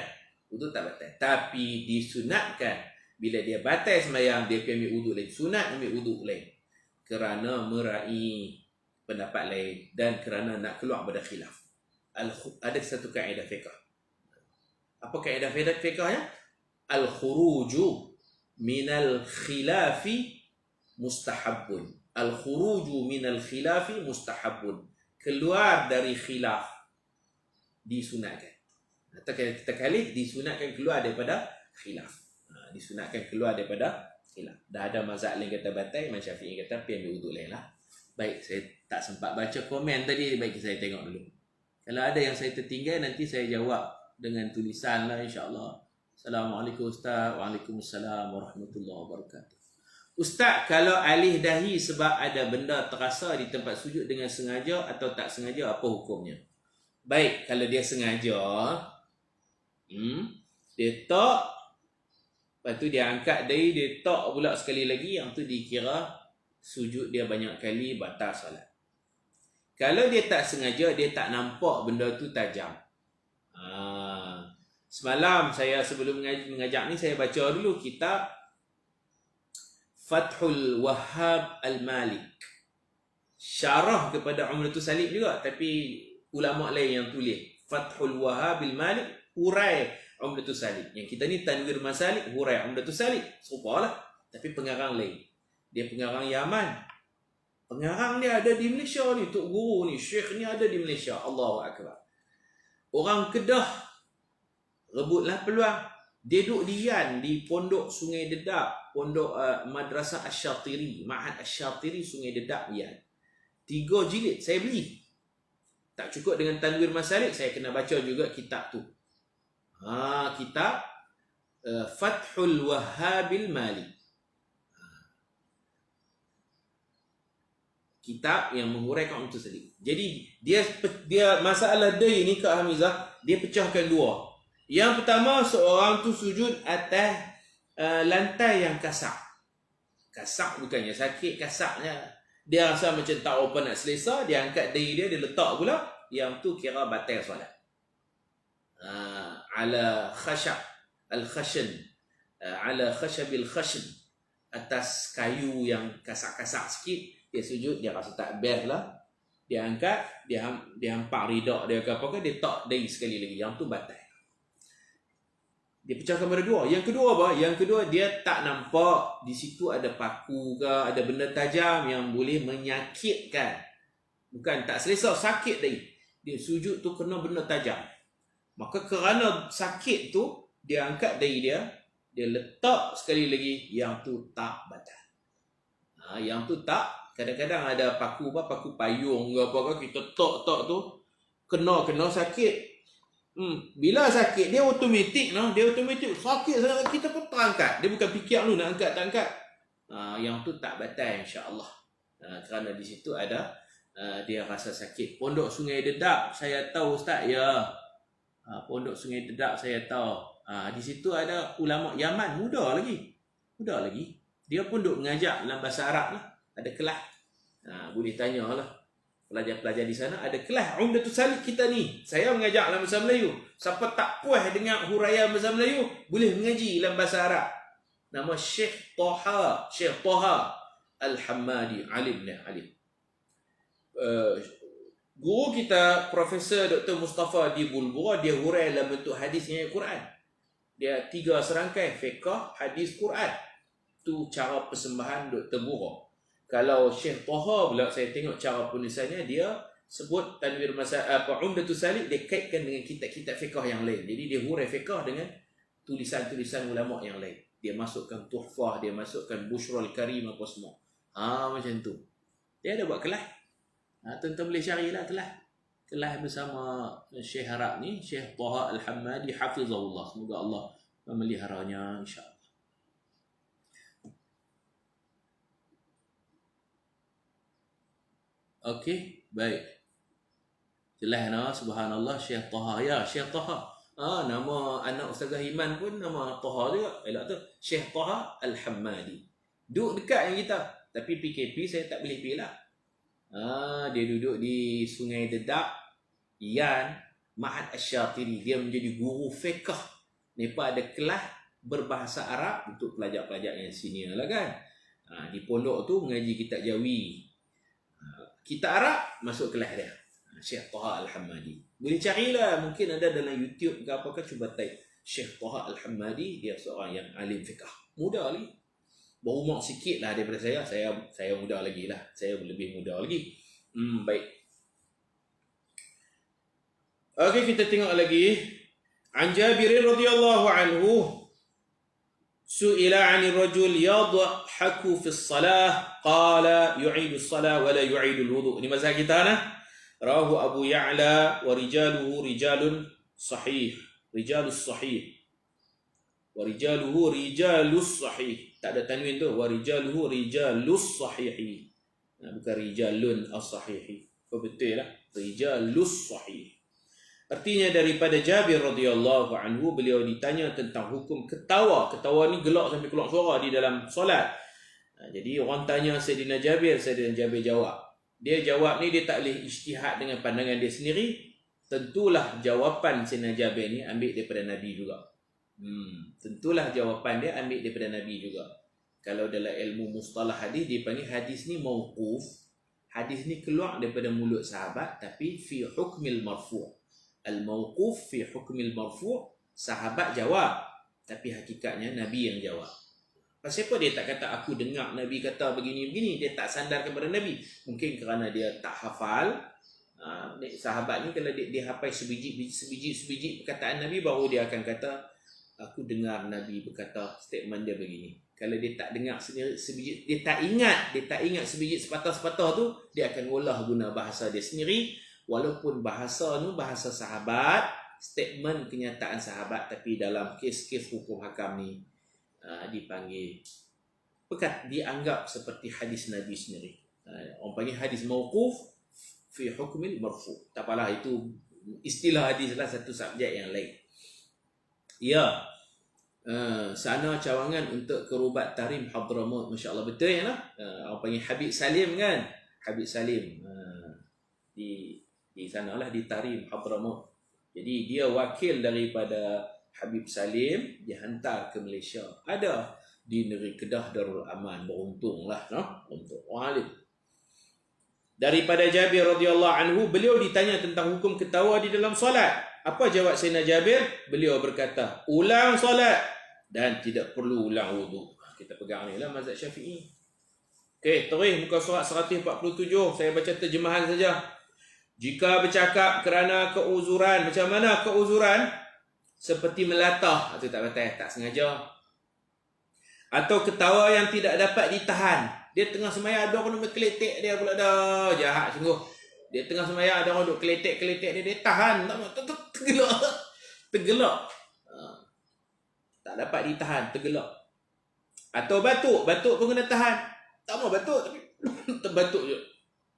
Wuduk tak batal. Tapi disunatkan bila dia batal sembahyang, dia pergi ambil wuduk lain. Sunat ambil wuduk lain. Kerana meraih pendapat lain dan kerana nak keluar pada khilaf. Ada satu kaedah fiqh. Apa kaedah fiqhnya? Al-khuruju minal khilafi mustahabun. Al-khuruju minal khilafi mustahabun. Keluar dari khilaf disunatkan. Atau kita kali disunatkan keluar daripada khilaf. Disunatkan keluar daripada khilaf. Dah ada mazhab lain kata batal, Imam Syafi'i kata pergi ambil wuduk lain lah. Baik, saya tak sempat baca komen tadi, baik saya tengok dulu. Kalau ada yang saya tertinggal, nanti saya jawab dengan tulisan lah insya-Allah. Assalamualaikum Ustaz. Waalaikumsalam warahmatullahi wabarakatuh. Ustaz, kalau alih dahi sebab ada benda terasa di tempat sujud dengan sengaja atau tak sengaja, apa hukumnya? Baik, kalau dia sengaja, dia tak, lepas tu dia angkat dahi, dia tak pula sekali lagi, yang tu dikira sujud dia banyak kali, batal salat. Kalau dia tak sengaja, dia tak nampak benda tu tajam. Semalam saya sebelum mengajak ni, saya baca dulu kitab Fathul Wahhab Al-Malik. Syarah kepada Umdatus Salik juga, tapi ulama lain yang tulis. Fathul Wahhab Al-Malik, hurai Umdatus Salik. Yang kita ni Tanwir Masalik, hurai Umdatus Salik. Serupalah, tapi pengarang lain. Dia pengarang Yaman. Pengarang dia ada di Malaysia ni. Tok Guru ni, Syekh ni ada di Malaysia. Allahu Akbar. Orang Kedah rebutlah peluang. Dia duduk dian di Pondok Sungai Dedap, Pondok Madrasah Asy-Syatiri, Ma'had Asy-Syatiri Sungai Dedap Yan. 3 jilid saya beli. Tak cukup dengan Tanwir Masalik, saya kena baca juga kitab tu. Kitab Fathul Wahhabil Malik. Kitab yang menguraikan untuk sedih. Jadi dia masalah day ni Kak Hamizah, dia pecahkan dua. Yang pertama, seorang tu sujud atas lantai yang kasak. Kasak bukannya sakit, kasaknya dia rasa macam tak apa nak selesa, dia angkat dahi dia letak pula, yang tu kira batal solat. Ala khashab al-khashan, ala khashabil khashan, atas kayu yang kasak-kasak sikit, dia sujud, dia rasa tak best lah, dia angkat, dia hampak ridak dia ke apa ke, dia tak dahi sekali lagi, yang tu batal. Dia pecahkan pada dua. Yang kedua apa? Yang kedua, dia tak nampak di situ ada paku ke, ada benda tajam yang boleh menyakitkan. Bukan tak selesa, sakit tadi. Dia sujud tu kena benda tajam. Maka kerana sakit tu, dia angkat dahi dia letak sekali lagi, yang tu tak batal. Yang tu tak. Kadang-kadang ada paku payung ke apa ke, kita tok tu kena sakit. Bila sakit dia automatik sakit sangat, kita pun terangkat. Dia bukan fikir dulu nak angkat tak angkat. Yang tu tak batal insya-Allah. Kerana di situ ada dia rasa sakit. Pondok Sungai Dedap saya tahu Ustaz ya. Pondok Sungai Dedap saya tahu. Di situ ada ulama Yaman muda lagi. Dia pun duk mengajar dalam bahasa Arab lah. Ada kelas. Boleh tanyalah. Pelajar-pelajar di sana ada kelas Umdatus Salik kita ni. Saya mengajar dalam bahasa Melayu. Siapa tak puas dengan huraian bahasa Melayu, boleh mengaji dalam bahasa Arab. Nama Syekh Taha Al-Hammadi, alim. Guru kita Profesor Dr. Mustafa di Bulbura, dia hurai dalam bentuk hadis dengan Quran. Dia 3 serangkai, fiqh, hadis, Quran. Tu cara persembahan Dr. Bura. Kalau Syekh Taha pula, saya tengok cara penulisannya, dia sebut Tanwir Umdatul Salik, dia kaitkan dengan kitab-kitab fiqh yang lain. Jadi dia hurai fiqh dengan tulisan-tulisan ulama yang lain. Dia masukkan Tuhfah, dia masukkan Bushrul Karim apa semua. Macam tu. Dia ada buat kelas. Tuan-tuan boleh carilah kelas bersama Syekh Harap ni, Syekh Taha Al-Hammadi hafizahullah. Semoga Allah memeliharanya, insya-Allah. Okey, baik. Jelas subhanallah, Syekh Taha. Ya, Syekh Taha. Nama anak Ustazah Iman pun nama Taha juga. Elok tu, Syekh Taha Al-Hammadi. Duduk dekat dengan kita. Tapi PKP saya tak boleh pergi lah. Dia duduk di Sungai Dedak, Yan, Ma'had Asy-Syatiri. Dia menjadi guru fiqh. Mereka ada kelas berbahasa Arab untuk pelajar-pelajar yang senior lah kan. Di pondok tu mengaji kitab Jawi. Kitab Arab masuk kelas dia. Syekh Taha Al-Hammadi. Boleh carilah, mungkin ada dalam YouTube ke apakah, cuba type Syekh Taha Al-Hammadi. Dia seorang yang alim fiqh. Muda lagi. Berumur sikit lah daripada saya. Saya muda lagi lah. Saya lebih muda lagi. Baik. Okey, kita tengok lagi. An Jabir radhiyallahu anhu, su'ila 'anil rajul yadhaku fi as-salah, qala yu'idu as-salah wa la yu'idu al-wudu'. Ini mazhab kita nah. Rawahu Abu Ya'la wa rijaluhu rijalun sahih. Rijalus sahih. Wa rijaluhu rijalus sahih. Tak ada tanwin tu. Wa rijaluhu rijalus sahih. Bukan rijalun as-sahih. Betul lah. Rijalus sahih. Artinya daripada Jabir radhiyallahu anhu, beliau ditanya tentang hukum ketawa. Ketawa ni gelak sampai keluar suara di dalam solat. Jadi orang tanya Sayyidina Jabir jawab. Dia jawab ni, dia tak boleh ijtihad dengan pandangan dia sendiri. Tentulah jawapan Sayyidina Jabir ni ambil daripada Nabi juga. Tentulah jawapan dia ambil daripada Nabi juga. Kalau dalam ilmu mustalah hadis, dia panggil hadis ni mauquf. Hadis ni keluar daripada mulut sahabat, tapi fi hukmil marfu'. Al-mauquf fi hukmil marfu', sahabat jawab, tapi hakikatnya Nabi yang jawab. Pasal apa dia tak kata aku dengar Nabi kata begini-begini? Dia tak sandar kepada Nabi. Mungkin kerana dia tak hafal. Sahabat ni kalau dia hafal sebiji perkataan Nabi, baru dia akan kata aku dengar Nabi berkata statement dia begini. Kalau dia tak dengar sendiri sebiji, dia tak ingat sebiji sepatah-sepatah tu, dia akan olah guna bahasa dia sendiri. Walaupun bahasa tu bahasa sahabat, statement kenyataan sahabat, tapi dalam kes-kes hukum hakam ni dipanggil dianggap seperti hadis Nabi sendiri. Orang panggil hadis mauquf fi hukmil marfu'. Tak apalah, itu istilah hadis lah, satu subjek yang lain. Ya. Sana cawangan untuk kerubat Tarim Hadramaut, masya-Allah, betul ya lah. Orang panggil Habib Salim kan? Habib Salim di sanalah di Tarim Hadramaut. Jadi dia wakil daripada Habib Salim, dihantar ke Malaysia. Ada di negeri Kedah Darul Aman. Beruntunglah, untuk alim. Daripada Jabir radhiyallahu anhu, beliau ditanya tentang hukum ketawa di dalam solat. Apa jawab Sayyidina Jabir? Beliau berkata, ulang solat dan tidak perlu ulang wudu. Kita pegang ni lah mazhab Syafi'i. Okey, terus muka surat 147. Saya baca terjemahan saja. Jika bercakap kerana keuzuran, macam mana keuzuran? Seperti melatah, atau tak betul, tak sengaja. Atau ketawa yang tidak dapat ditahan. Dia tengah sembahyang, ada orang duk keletek dia pula dah. Jahat sungguh. Dia tengah sembahyang, ada orang duk keletek dia tahan. Tergelak. Tak dapat ditahan, tergelak. Atau batuk pun kena tahan. Tak mau batuk, tapi terbatuk je.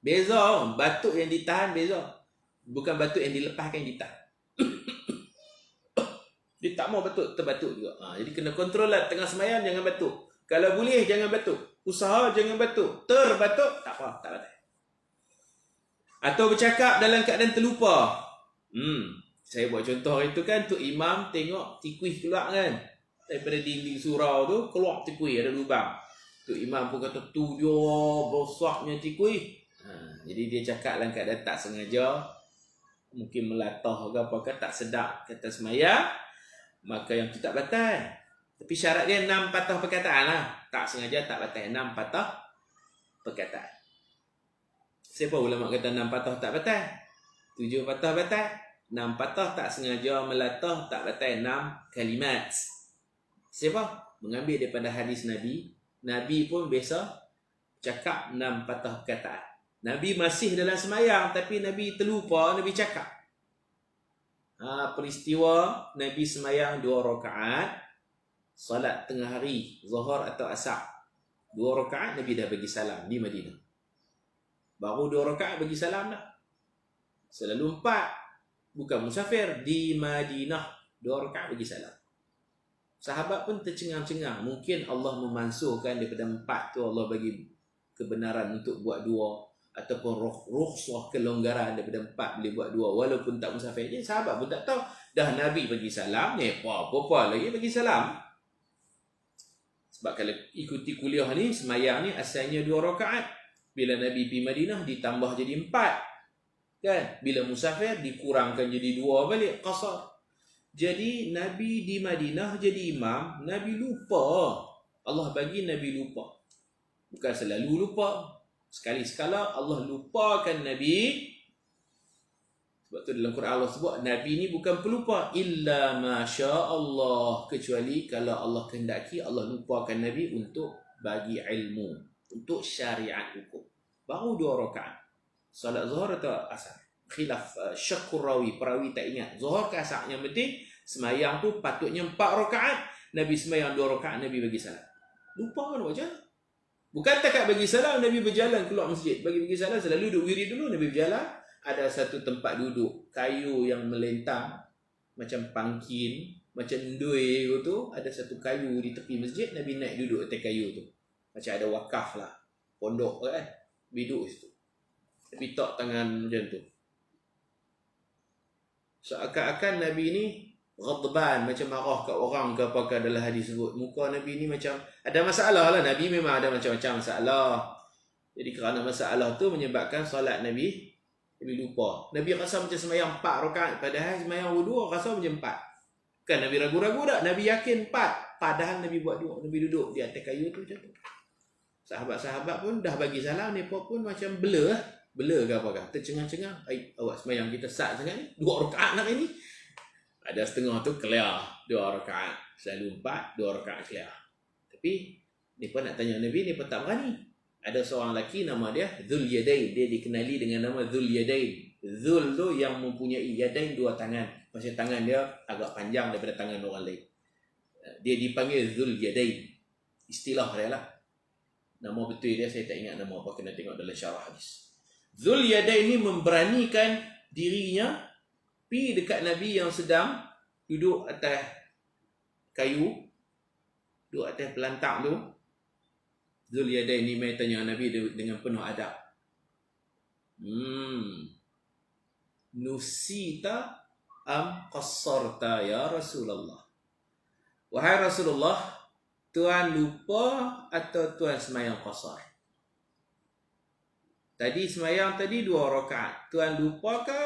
Beza, batuk yang ditahan beza. Bukan batuk yang dilepaskan yang ditahan. Dia tak mau batuk, terbatuk juga. Jadi kena kontrol lah. Tengah sembahyang jangan batuk. Kalau boleh jangan batuk. Usaha jangan batuk. Terbatuk, tak apa, tak batal. Atau bercakap dalam keadaan terlupa. Saya buat contoh hari tu kan, Tok Imam tengok tikuih keluar kan. Daripada dinding surau tu, keluar tikuih, ada lubang. Tok Imam pun kata, tu dia besarnya tikuih. Jadi dia cakap dalam keadaan tak sengaja, mungkin melatah ke apa ke, tak sedap kata semaya, maka yang tu tak batal. Tapi syarat dia 6 patah perkataan lah. Tak sengaja tak batal, 6 patah perkataan. Siapa ulama kata 6 patah tak batal? 7 patah batal. 6 patah tak sengaja melatah tak batal, 6 kalimat. Siapa? Mengambil daripada hadis Nabi. Nabi pun biasa cakap 6 patah perkataan. Nabi masih dalam semayang, tapi Nabi terlupa, Nabi cakap. Peristiwa Nabi semayang 2 rakaat, salat tengah hari, Zuhur atau Asar. 2 rakaat Nabi dah bagi salam di Madinah. Baru 2 rakaat bagi salam dah. Selalu 4, bukan musafir, di Madinah 2 rakaat bagi salam. Sahabat pun tercengang-cengang. Mungkin Allah memansuhkan daripada 4 tu, Allah bagi kebenaran untuk buat 2, ataupun rukhsah kelonggaran daripada 4 boleh buat 2 walaupun tak musafir. Jadi sahabat pun tak tahu. Dah Nabi bagi salam, ni apa-apa lagi bagi salam. Sebab kalau ikuti kuliah ni, semayang ni asalnya 2 rakaat. Bila Nabi pergi Madinah ditambah jadi 4. Kan? Bila musafir dikurangkan jadi 2 balik, qasar. Jadi Nabi di Madinah jadi imam, Nabi lupa. Allah bagi Nabi lupa. Bukan selalu lupa. Sekali-sekala Allah lupakan Nabi. Sebab tu dalam Quran Allah sebut Nabi ni bukan pelupa, illa masya Allah, kecuali kalau Allah kehendaki Allah lupakan Nabi untuk bagi ilmu, untuk syariat hukum. Baru 2 rakaat. Salat Zuhur atau Asar. Khilaf syakkur rawi, perawi tak ingat Zuhur ke Asar. Yang penting semayang tu patutnya 4 rakaat, Nabi semayang 2 rakaat, Nabi bagi salat. Lupa mana macam? Bukan takat bagi salam, Nabi berjalan keluar masjid. Bagi salam, selalu duduk wirid dulu, Nabi berjalan. Ada satu tempat duduk, kayu yang melentang, macam pangkin, macam ndui tu. Ada satu kayu di tepi masjid, Nabi naik duduk atas kayu tu. Macam ada wakaf lah, pondok kan. Duduk situ. Tapi tak tangan macam tu. Seakan-akan Nabi ni ghadban, macam marah kat orang ke apa ke dalam hadis sebut. Muka Nabi ni macam ada masalah lah. Nabi memang ada macam-macam masalah. Jadi kerana masalah tu menyebabkan solat Nabi lupa. Nabi rasa macam semayang 4 rakaat, padahal semayang 2 rasa macam 4. Kan Nabi ragu-ragu tak? Nabi yakin 4, padahal Nabi buat 2. Nabi duduk di atas kayu tu macam tu. Sahabat-sahabat pun dah bagi salam, mereka pun macam bela ke apa ke, tercengang-cengang. Awak semayang kita sat sangat ni, 2 rakaat nak ini. Ada setengah tu clear 2 rakaat. Selalu 4, 2 rakaat clear. Tapi mereka nak tanya Nabi, mereka tak berani. Ada seorang lelaki nama dia Dhul Yadain. Dia dikenali dengan nama Dhul Yadain. Dhul tu yang mempunyai, Yadain 2 tangan. Maksudnya tangan dia agak panjang daripada tangan orang lain. Dia dipanggil Dhul Yadain. Istilah dia lah. Nama betul dia saya tak ingat nama apa, kena tengok dalam syarah hadis. Dhul Yadain ni memberanikan dirinya pergi dekat Nabi yang sedang duduk atas kayu, duduk atas pelantak tu. Dhul Yadain ni mai tanya Nabi dengan penuh adab. Nusita am qassarta ya Rasulullah? Wahai Rasulullah, Tuan lupa atau Tuan semayang qasar? Tadi semayang tadi 2 rakaat. Tuan lupa ke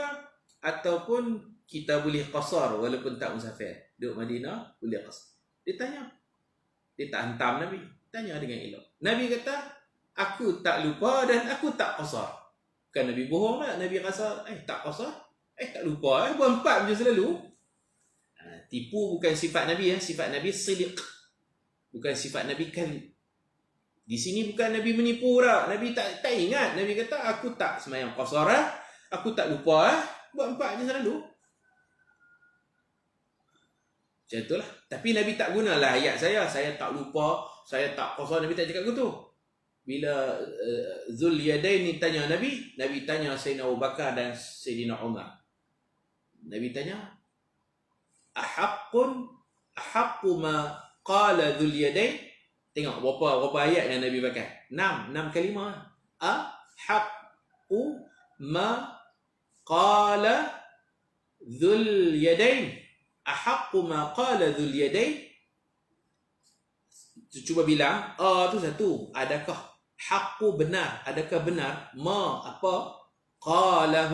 ataupun kita boleh qasar walaupun tak musafir? Duduk Madinah boleh qasar. Dia tanya. Dia tak hantam Nabi. Tanya dengan elok. Nabi kata, aku tak lupa dan aku tak qasar. Bukan Nabi bohong tak? Nabi rasa, tak qasar? Tak lupa. Buat 4 macam selalu. Tipu bukan sifat Nabi. Sifat Nabi sidiq. Bukan sifat Nabi kadhib. Di sini bukan Nabi menipu tak. Nabi tak ingat. Nabi kata, aku tak semayang qasar. Aku tak lupa. Buat 4 macam selalu. Macam itulah. Tapi Nabi tak gunalah ayat saya tak lupa, saya tak qasar. Nabi tak cakap begitu. Bila Dhul Yadain ni tanya Nabi, Nabi tanya Sayyidina Abu Bakar dan Sayyidina Umar. Nabi tanya, ahaqqu ma qala Dhul Yadain. Tengok berapa ayat yang Nabi pakai. 6 kalimah. Ahaqqu ma qala Dhul Yadain. Ahaqqu ma qala Dhul Yadain. Cuba bilang, tu satu. Adakah haqqu benar, adakah benar, ma apa, qala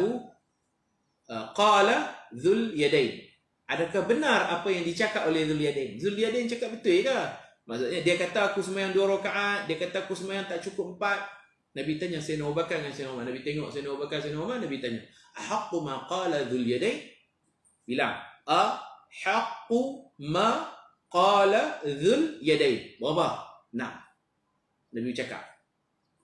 Dzul Yadain, adakah benar apa yang dicakap oleh Dzul Yadain. Dzul Yadain cakap betul ke? Maksudnya dia kata aku sembahyang 2 rakaat, dia kata aku sembahyang tak cukup 4. Nabi tanya Sayyidina Abu Bakar dengan Sayyidina Umar. Nabi tengok Sayyidina Abu Bakar, Sayyidina Umar, Nabi tanya, ahaqqu ma qala Dzul Yadain? Bilang, ahaqqu ma qala Dzul Yadain. Berapa? 6. Nabi cakap.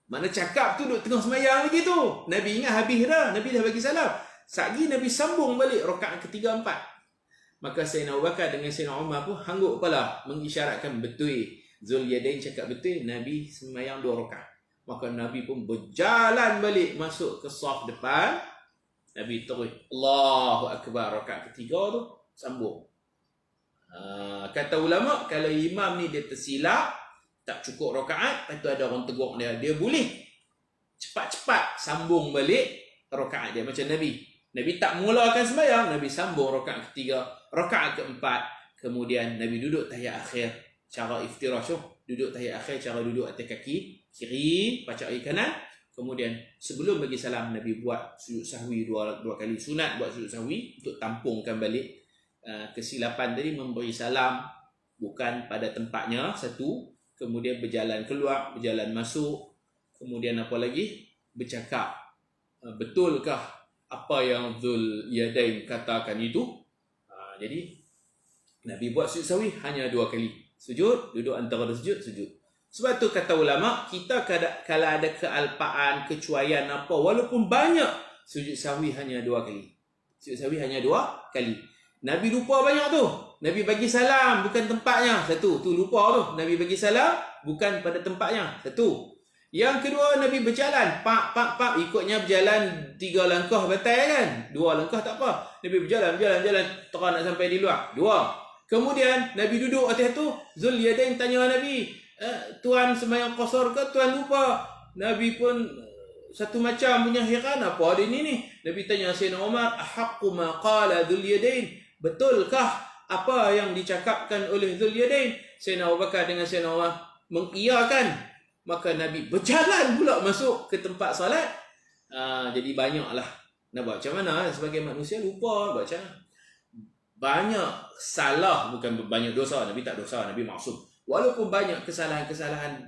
Mana cakap tu duduk tengah sembahyang lagi tu. Nabi ingat habis dah. Nabi dah bagi salam. Satgi Nabi sambung balik rakaat ketiga 4. Maka Sayyidina Abu Bakar dengan Sayyidina Umar pun hangguk kepala mengisyaratkan betul. Dzul Yadain cakap betul. Nabi sembahyang 2 rakaat. Maka Nabi pun berjalan balik masuk ke saf depan. Nabi terus Allahu Akbar, rakaat ketiga tu sambung. Kata ulama, kalau imam ni dia tersilap, tak cukup rakaat, lepas tu ada orang tegur dia boleh cepat-cepat sambung balik rakaat dia macam Nabi. Nabi tak mulakan sembahyang, Nabi sambung rakaat ketiga, rakaat keempat, kemudian Nabi duduk tahiyat akhir cara iftirash, duduk tahiyat akhir cara duduk atas kaki kiri, baca kaki kanan. Kemudian sebelum bagi salam, Nabi buat sujud sahwi dua kali. Sunat buat sujud sahwi untuk tampungkan balik kesilapan tadi, memberi salam bukan pada tempatnya, satu. Kemudian berjalan keluar, berjalan masuk. Kemudian apa lagi? Bercakap, betulkah apa yang Dzul Yadain katakan itu? Jadi Nabi buat sujud sahwi hanya 2 kali. Sujud, duduk antara sujud, sujud. Sebab tu kata ulama, kita kalau ada kealpaan, kecuaian apa, walaupun banyak, sujud sahwi hanya 2 kali. Sujud sahwi hanya 2 kali. Nabi lupa banyak tu. Nabi bagi salam bukan tempatnya. Satu, tu lupa tu. Nabi bagi salam bukan pada tempatnya. Satu. Yang kedua, Nabi berjalan. Pak, ikutnya berjalan 3 langkah batal kan? 2 langkah tak apa. Nabi berjalan. Terang nak sampai di luar. 2. Kemudian, Nabi duduk atas tu. Dzul Yadain tanya Nabi, tuan sembahyang qasar ke tuan lupa? Nabi pun satu macam punya heran, apa ada ni? Nabi tanya Sayyidina Umar, ahaqqu ma qala Dzul Yadain? Betulkah apa yang dicakapkan oleh Dzul Yadain? Sayyidina Abu Bakar dengan Sayyidina Umar mengiyakan. Maka Nabi berjalan pula masuk ke tempat salat. Jadi banyaklah. Nak buat macam mana? Sebagai manusia lupa buat macam mana? Banyak salah, bukan banyak dosa. Nabi tak dosa, Nabi maksum. Walaupun banyak kesalahan-kesalahan,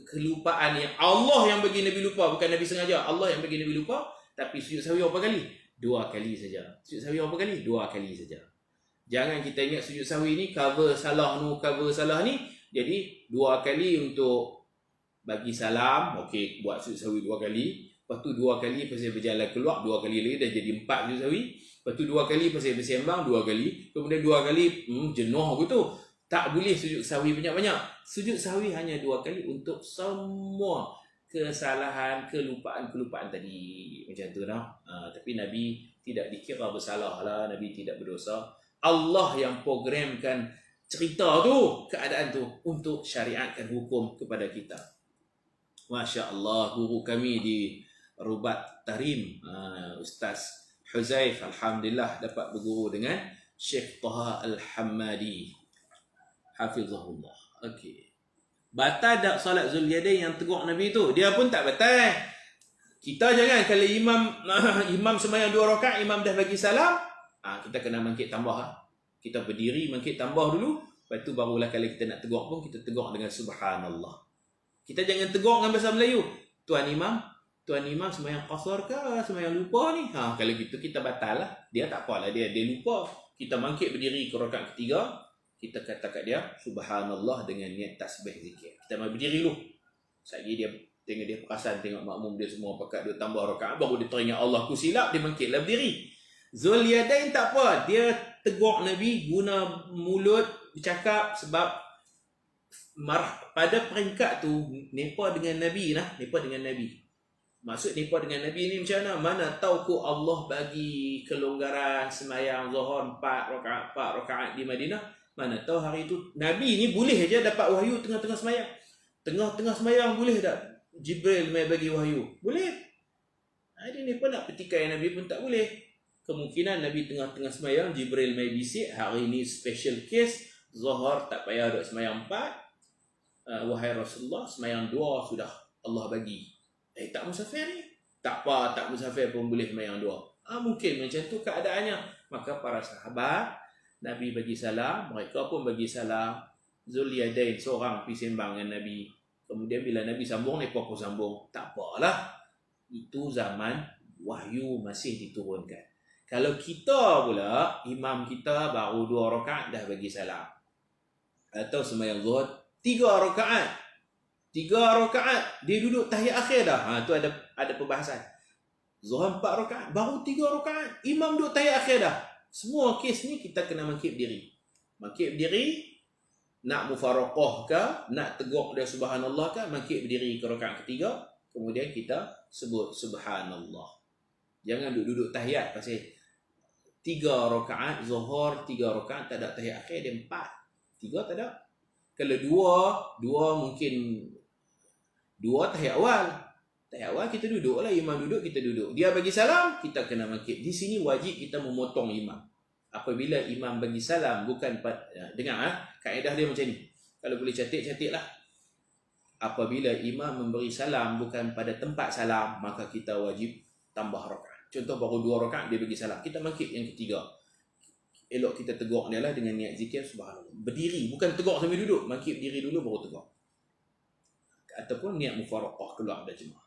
kelupaan yang Allah yang bagi Nabi lupa, bukan Nabi sengaja, Allah yang bagi Nabi lupa. Tapi sujud sahwi berapa kali? 2 kali saja. Sujud sahwi berapa kali? 2 kali saja. Jangan kita ingat sujud sahwi ni cover salah ni. Jadi 2 kali untuk bagi salam, okey, buat sujud sahwi 2 kali. Lepas tu 2 kali pasal berjalan keluar, 2 kali lagi dah jadi 4 sujud sahwi. Lepas tu 2 kali pasal bersembang, 2 kali. Kemudian 2 kali jenuh gitu. Tak boleh sujud sahwi banyak-banyak. Sujud sahwi hanya 2 kali untuk semua kesalahan, kelupaan tadi. Macam tu dah. Tapi Nabi tidak dikira bersalah lah. Nabi tidak berdosa. Allah yang programkan cerita tu, keadaan tu, untuk syariatkan hukum kepada kita. Masya Allah, guru kami di Rubat Tarim, Ustaz Huzaif, Alhamdulillah dapat berguru dengan Syekh Taha Al-Hammadi, Hafizahullah. Okey. Batal tak solat Dzul Yadain yang tegur Nabi tu? Dia pun tak batal. Kita jangan kalau imam sembahyang 2 rakaat, imam dah bagi salam, kita kena bangkit tambah. Kita berdiri bangkit tambah dulu, lepas tu barulah kalau kita nak tegur pun kita tegur dengan subhanallah. Kita jangan tegur dengan bahasa Melayu. Tuan imam sembahyang qasar ke sembahyang lupa ni? Kalau gitu kita batal lah. Dia tak apalah, dia lupa. Kita bangkit berdiri ke rakaat ketiga, kita kata kat dia subhanallah dengan niat tasbih zikir. Kita mai berdiri dulu. Sekali dia tengok, dia perasan tengok makmum dia semua pakat duk tambah rakaat, baru dia teringat Allah ku silap, dia bangkitlah berdiri. Dzul Yadain tak apa, dia tegur Nabi guna mulut bercakap, sebab pada peringkat tu nepa dengan Nabi lah, nepa dengan Nabi. Maksud nepa dengan Nabi ni macam mana? Mana tahu ku Allah bagi kelonggaran sembahyang Zuhur 4 rakaat di Madinah. Mana tahu hari itu Nabi ni boleh aja dapat wahyu tengah-tengah sembahyang. Tengah-tengah sembahyang boleh tak Jibril mai bagi wahyu? Boleh. Dia ni pun nak petikai Nabi pun tak boleh. Kemungkinan Nabi tengah-tengah sembahyang, Jibril mai bisik, hari ni special case, Zuhur tak payah duk sembahyang 4. Wahai Rasulullah, sembahyang 2 sudah. Allah bagi. Tak musafir ni. Tak apa, tak musafir pun boleh sembahyang dua. Mungkin macam tu keadaannya. Maka para sahabat, Nabi bagi salam, mereka pun bagi salam. Zulyadain seorang pergi sembang dengan Nabi. Kemudian bila Nabi sambung, mereka pun sambung. Tak apalah. Itu zaman wahyu masih diturunkan. Kalau kita pula, imam kita baru 2 rakaat dah bagi salam. Atau sembahyang zuhur 3 rakaat. 3 rakaat dia duduk tahiyat akhir dah. Tu ada perbahasan. Zuhur 4 rakaat, baru 3 rakaat imam duduk tahiyat akhir dah. Semua kes ni kita kena mangkit berdiri. Mangkit berdiri, nak mufaraqah ke, nak tegur dia subhanallah ke, mangkit berdiri ke rakaat ketiga, kemudian kita sebut subhanallah. Jangan duduk tahiyat pasal 3 rakaat zuhur, 3 rakaat tak ada tahiyat akhir, dia 4. 3 tak ada. Kalau 2 mungkin 2 tahiyat awal. Tahiyat awal kita duduk lah, imam duduk, kita duduk. Dia bagi salam, kita kena mangkit. Di sini wajib kita memotong imam. Apabila imam bagi salam, bukan dengar kaedah dia macam ni. Kalau boleh catiklah. Apabila imam memberi salam bukan pada tempat salam, maka kita wajib tambah rakaat. Contoh baru 2 rakaat dia bagi salam, kita mangkit yang ketiga. Elok kita tegur dia lah dengan niat zikir subhanallah. Berdiri, bukan tegur sambil duduk. Mangkit berdiri dulu baru tegur. Ataupun niat mufaraqah keluar dari jemaah.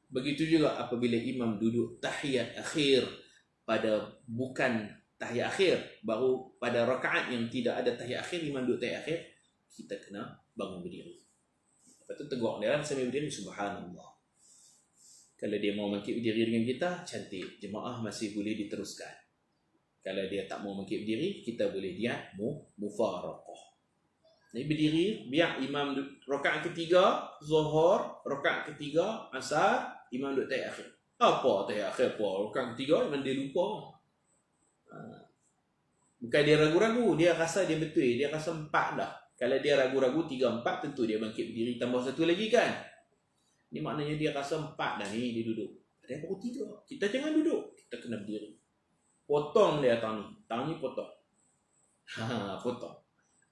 Begitu juga apabila imam duduk tahiyat akhir pada bukan tahiyat akhir, baru pada rakaat yang tidak ada tahiyat akhir, imam duduk tahiyat akhir, kita kena bangun berdiri. Lepas tu tegur dia sambil berdiri subhanallah. Kalau dia mau mangkit berdiri dengan kita, cantik. Jemaah masih boleh diteruskan. Kalau dia tak mau mangkit berdiri, kita boleh niat mufaraqah. Jadi berdiri, biar imam rakaat ketiga zuhur, rakaat ketiga asar, imam duduk tahiyat akhir. Apa tahiyat akhir apa? Rakaat ketiga memang dia lupa. Bukan dia ragu-ragu, dia rasa dia betul, dia rasa 4 dah. Kalau dia ragu-ragu 3, 4, tentu dia bangkit berdiri tambah 1 lagi kan. Ini maknanya dia rasa 4 dah ni, dia duduk. Dia baru 3. Kita jangan duduk, kita kena berdiri. Potong dia tang ni potong. Potong.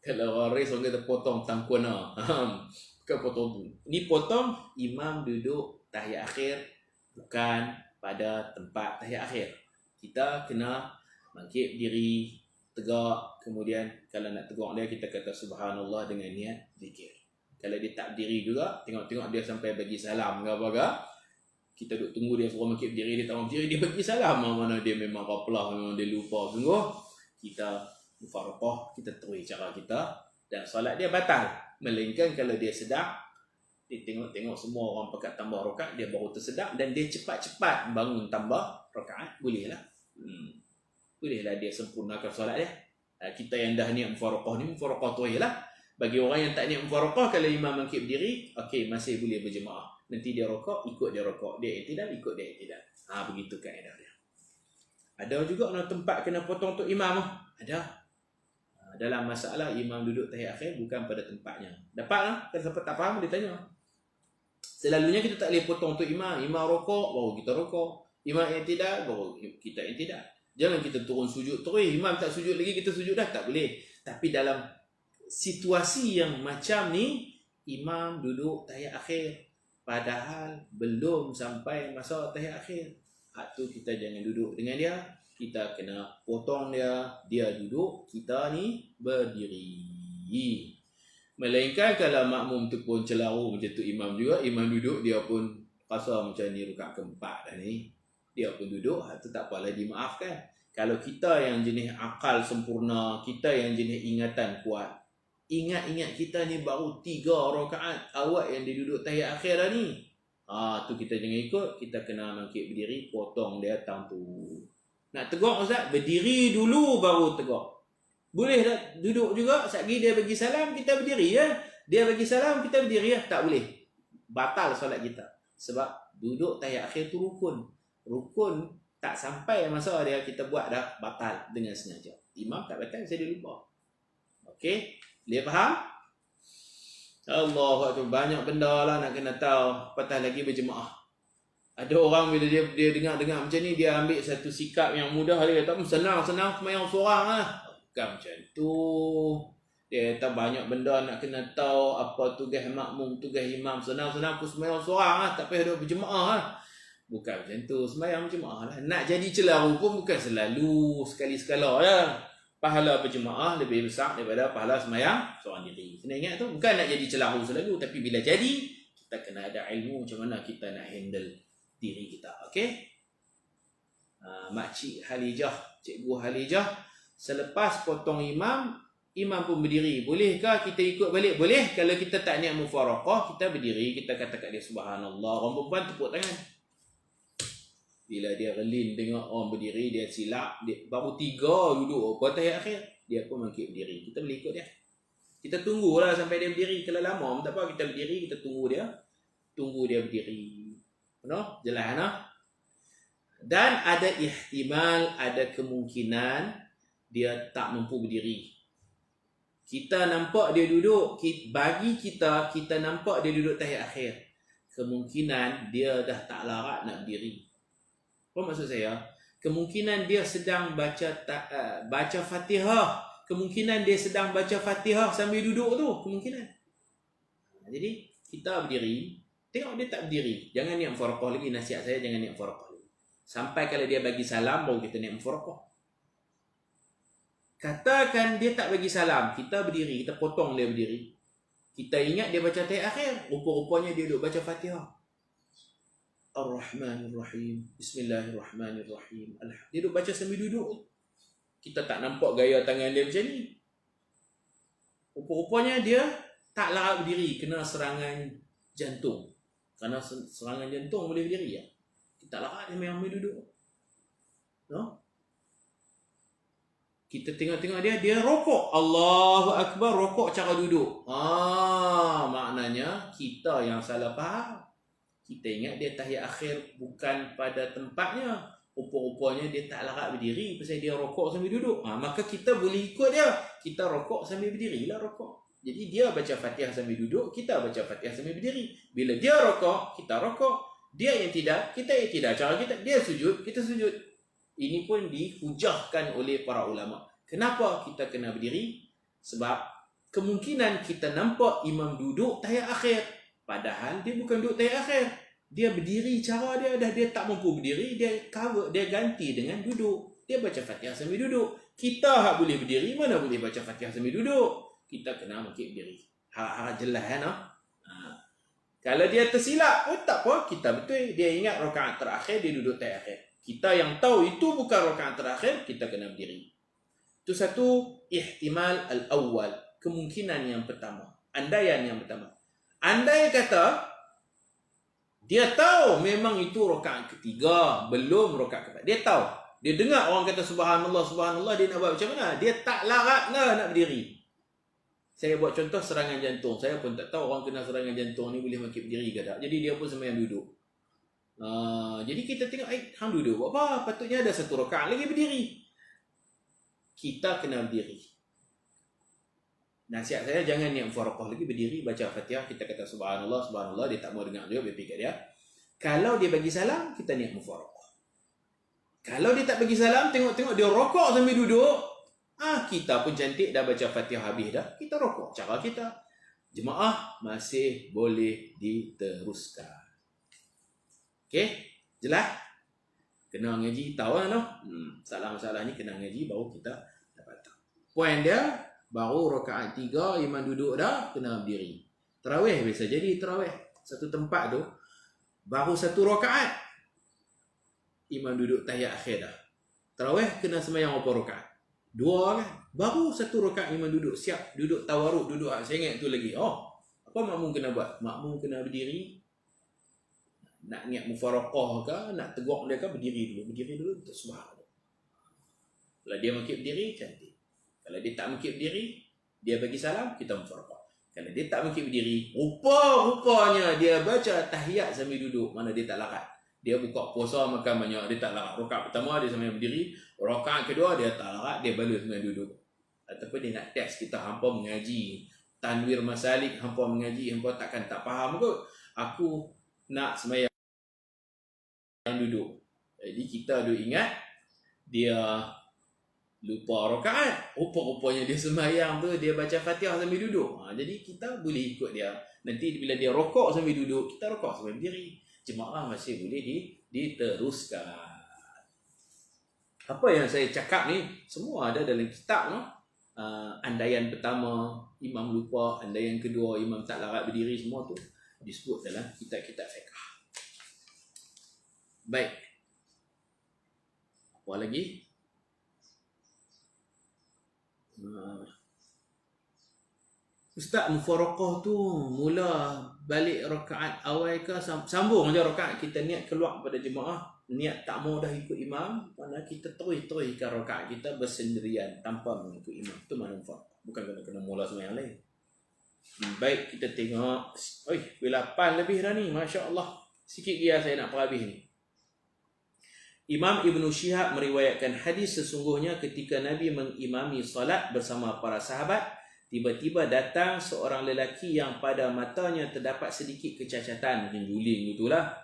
Kalau orang race orang kata potong tangkuna. Bukan potong tu. Ni potong imam duduk tahiyat akhir bukan pada tempat tahiyat akhir. Kita kena bangkit berdiri, tegak, kemudian kalau nak tegur dia kita kata subhanallah dengan niat zikir. Kalau dia tak berdiri juga, tengok-tengok dia sampai bagi salam ke apa-apa, kita duduk tunggu dia suruh bangkit berdiri, dia tak mau berdiri, dia bagi salam. Mana dia memang kaplah, memang dia lupa sungguh. Kita mufaraqah, kita terus cara kita dan solat dia batal. Melainkan kalau dia sedap, dia tengok-tengok semua orang pakat tambah rakaat, dia baru tersedap dan dia cepat-cepat bangun tambah rakaat, bolehlah. Bolehlah dia sempurnakan solat dia. Kita yang dah niat mufaraqah ni, mufaraqah terus lah. Bagi orang yang tak niat mufaraqah, kalau imam bangkit berdiri, okey, masih boleh berjemaah. Nanti dia rokok, ikut dia rokok. Dia i'tidal, ikut dia i'tidal. Begitu kaedah dia. Ada juga tempat kena potong untuk imam. Ada. Dalam masalah imam duduk tahiyat akhir bukan pada tempatnya. Dapat lah. Kalau siapa tak faham, dia tanya. Selalunya kita tak boleh potong untuk imam. Imam rokok, baru kita rokok. Imam i'tidal, baru kita i'tidal. Jangan kita turun sujud terus. Imam tak sujud lagi, kita sujud dah. Tak boleh. Tapi dalam situasi yang macam ni, imam duduk tahiyat akhir. Padahal belum sampai masa tahiyat akhir. Tu kita jangan duduk dengan dia. Kita kena potong dia. Dia duduk, kita ni berdiri. Melainkan kalau makmum tu pun celaru macam tu imam juga. Imam duduk, dia pun rasa macam ni rakaat keempat dah ni. Dia pun duduk, tu tak apalah, dimaafkan. Kalau kita yang jenis akal sempurna, kita yang jenis ingatan kuat, ingat-ingat kita ni baru 3 rakaat awal yang dia duduk tahiyat akhir dah ni. Tu kita jangan ikut, kita kena bangkit berdiri, potong dia tang tu. Nak tegur ustaz, berdiri dulu baru tegur. Boleh tak duduk juga, sekali dia bagi salam kita berdiri ya. Dia bagi salam kita berdiri ya, tak boleh. Batal solat kita. Sebab duduk tahiyat akhir tu rukun. Rukun tak sampai masa dia kita buat dah batal dengan sengaja. Imam tak batal, saya dia lupa. Okey? Dia faham? Allah, banyak benda lah nak kena tahu. Patah lagi berjemaah. Ada orang bila dia dengar-dengar macam ni, dia ambil satu sikap yang mudah. Dia kata, senang-senang semayang seorang lah. Bukan macam tu. Dia tak banyak benda nak kena tahu, apa tugas makmum, tugas imam. Senang-senang aku sembahyang seorang lah, tak payah duduk berjemaah lah. Bukan macam tu, sembahyang berjemaah lah. Nak jadi celaru pun bukan selalu, sekali-sekala lah. Pahala berjemaah lebih besar daripada pahala sembahyang seorang diri. Kena ingat tu, bukan nak jadi celaru selalu, tapi bila jadi, kita kena ada ilmu macam mana kita nak handle diri kita. Okay? Makcik Halijah, Cikgu Halijah, selepas potong imam pun berdiri. Bolehkah kita ikut balik? Boleh. Kalau kita tak niat mufaraqah, kita berdiri, kita kata kat dia subhanallah. Orang perempuan tepuk tangan. Bila dia relin tengok orang berdiri, dia silap, dia baru 3 duduk apa tahiyat akhir, dia pun bangkit berdiri. Kita boleh ikut dia. Kita tunggulah sampai dia berdiri. Kalau lama tak apa, kita berdiri, kita tunggu dia berdiri. No? Jelas no? Dan ada ihtimal, ada kemungkinan dia tak mampu berdiri. Kita nampak dia duduk, bagi kita nampak dia duduk tahiyat akhir. Kemungkinan dia dah tak larat nak berdiri. Apa maksud saya? Kemungkinan dia sedang baca Fatihah. Kemungkinan dia sedang baca Fatihah sambil duduk tu, kemungkinan. Jadi kita berdiri, tengok dia tak berdiri, jangan niat mufaraqah lagi. Nasihat saya, jangan niat mufaraqah lagi. Sampai kalau dia bagi salam baru kita niat mufaraqah. Katakan dia tak bagi salam, kita berdiri, kita potong dia berdiri. Kita ingat dia baca tahiyat akhir, rupa-rupanya dia duduk baca Fatihah. Ar-Rahmanir-Rahim, Bismillahirrahmanirrahim. Dia duduk baca sambil duduk. Kita tak nampak gaya tangan dia macam ni. Rupa-rupanya dia tak larat berdiri, kena serangan jantung. Kerana serangan jantung boleh berdiri ya. Kita larat dia memang duduk. No? Kita tengok-tengok dia rokok. Allahu Akbar, rokok cara duduk. Maknanya kita yang salah faham. Kita ingat dia tahiyat akhir bukan pada tempatnya. Rupa-rupanya dia tak larat berdiri pasal dia rokok sambil duduk. Maka kita boleh ikut dia. Kita rokok sambil berdiri lah rokok. Jadi dia baca Fatihah sambil duduk, kita baca Fatihah sambil berdiri. Bila dia rokok, kita rokok. Dia yang tidak, kita yang tidak. Cara kita, dia sujud, kita sujud. Ini pun dihujahkan oleh para ulama. Kenapa kita kena berdiri? Sebab kemungkinan kita nampak imam duduk tahiyat akhir. Padahal dia bukan duduk tahiyat akhir. Dia berdiri, cara dia dah dia tak mampu berdiri, dia ganti dengan duduk. Dia baca Fatihah sambil duduk. Kita hak boleh berdiri, mana boleh baca Fatihah sambil duduk? Kita kena mungkin berdiri. Hak jelas no? Kalau dia tersilap pun tak apa, kita betul. Dia ingat rakaat terakhir dia duduk tahiyat akhir. Kita yang tahu itu bukan rakaat terakhir, kita kena berdiri. Itu satu ihtimal al-awwal, kemungkinan yang pertama, andaian yang pertama. Andai kata dia tahu memang itu rakaat ketiga, belum rakaat keempat. Dia tahu. Dia dengar orang kata subhanallah, subhanallah, dia nak buat macam mana? Dia tak larat nak berdiri. Saya buat contoh serangan jantung. Saya pun tak tahu orang kena serangan jantung ni boleh makin berdiri ke tak. Jadi dia pun sembahyang duduk. Jadi kita tengok, hang duduk buat apa? Patutnya ada satu rakaat lagi berdiri. Kita kena berdiri. Nasihat saya, jangan niat mufaraqah lagi, berdiri, baca Fatihah, kita kata subhanallah, subhanallah, dia tak mau dengar juga, berfikir dia. Kalau dia bagi salam, kita niat mufaraqah. Kalau dia tak bagi salam, tengok-tengok dia rokok sambil duduk, kita pun cantik dah baca Fatihah habis dah, kita rokok. Cara kita, jemaah masih boleh diteruskan. Okey, jelas? Kena ngaji tahu lah no? Masalah-masalah ni kena ngaji baru kita dapat tahu. Poin dia, baru rakaat 3 imam duduk dah, kena berdiri. Tarawih biasa jadi tarawih. Satu tempat tu, baru satu rakaat imam duduk tahiyat akhir dah. Tarawih kena sembahyang berapa rakaat? 2 kan? Baru satu rakaat imam duduk, siap duduk tawaruk, duduk saya ingat tu lagi. Apa makmum kena buat? Makmum kena berdiri. Nak niat mufaraqah ke, nak tegur dia ke, berdiri dulu, subhanallah. Kalau dia makib berdiri, cantik. Kalau dia tak makib berdiri, dia bagi salam, kita mufaraqah. Kalau dia tak makib berdiri, rupanya dia baca tahiyat sambil duduk, mana dia tak larat. Dia buka puasa makan banyak, dia tak larat. Rakaat pertama dia sambil berdiri, rakaat kedua dia tak larat, dia baru sambil duduk. Ataupun dia nak test kita, hampa mengaji tanwir masalik, hampa mengaji, hampa takkan tak faham kot. Aku nak sembahyang duduk. Jadi kita duk ingat dia lupa rakaat. Rupa-rupanya dia sembahyang tu dia baca Fatihah sambil duduk. Jadi kita boleh ikut dia. Nanti bila dia rokok sambil duduk, kita rokok sambil berdiri. Jemaah masih boleh diteruskan. Apa yang saya cakap ni semua ada dalam kitab, no? Andaian pertama imam lupa, andaian kedua imam tak larat berdiri, semua tu disebut dalam kitab-kitab fiqh. Baik. Apa lagi? Ustaz, mufaraqah tu mula balik rakaat awal ke sambung je rakaat, kita niat keluar pada jemaah, niat tak mau dah ikut imam, mana kita terus-teruskan rakaat kita bersendirian tanpa mengikut imam. Tu mana mufaraqah, bukan kena mula semua yang lain. Baik, kita tengok. Oi, bila 8 lebih dah ni, masya-Allah. Sikit dia saya nak perhabis ni. Imam Ibn Shihab meriwayatkan hadis, sesungguhnya ketika Nabi mengimami salat bersama para sahabat, tiba-tiba datang seorang lelaki yang pada matanya terdapat sedikit kecacatan, mungkin juling itulah,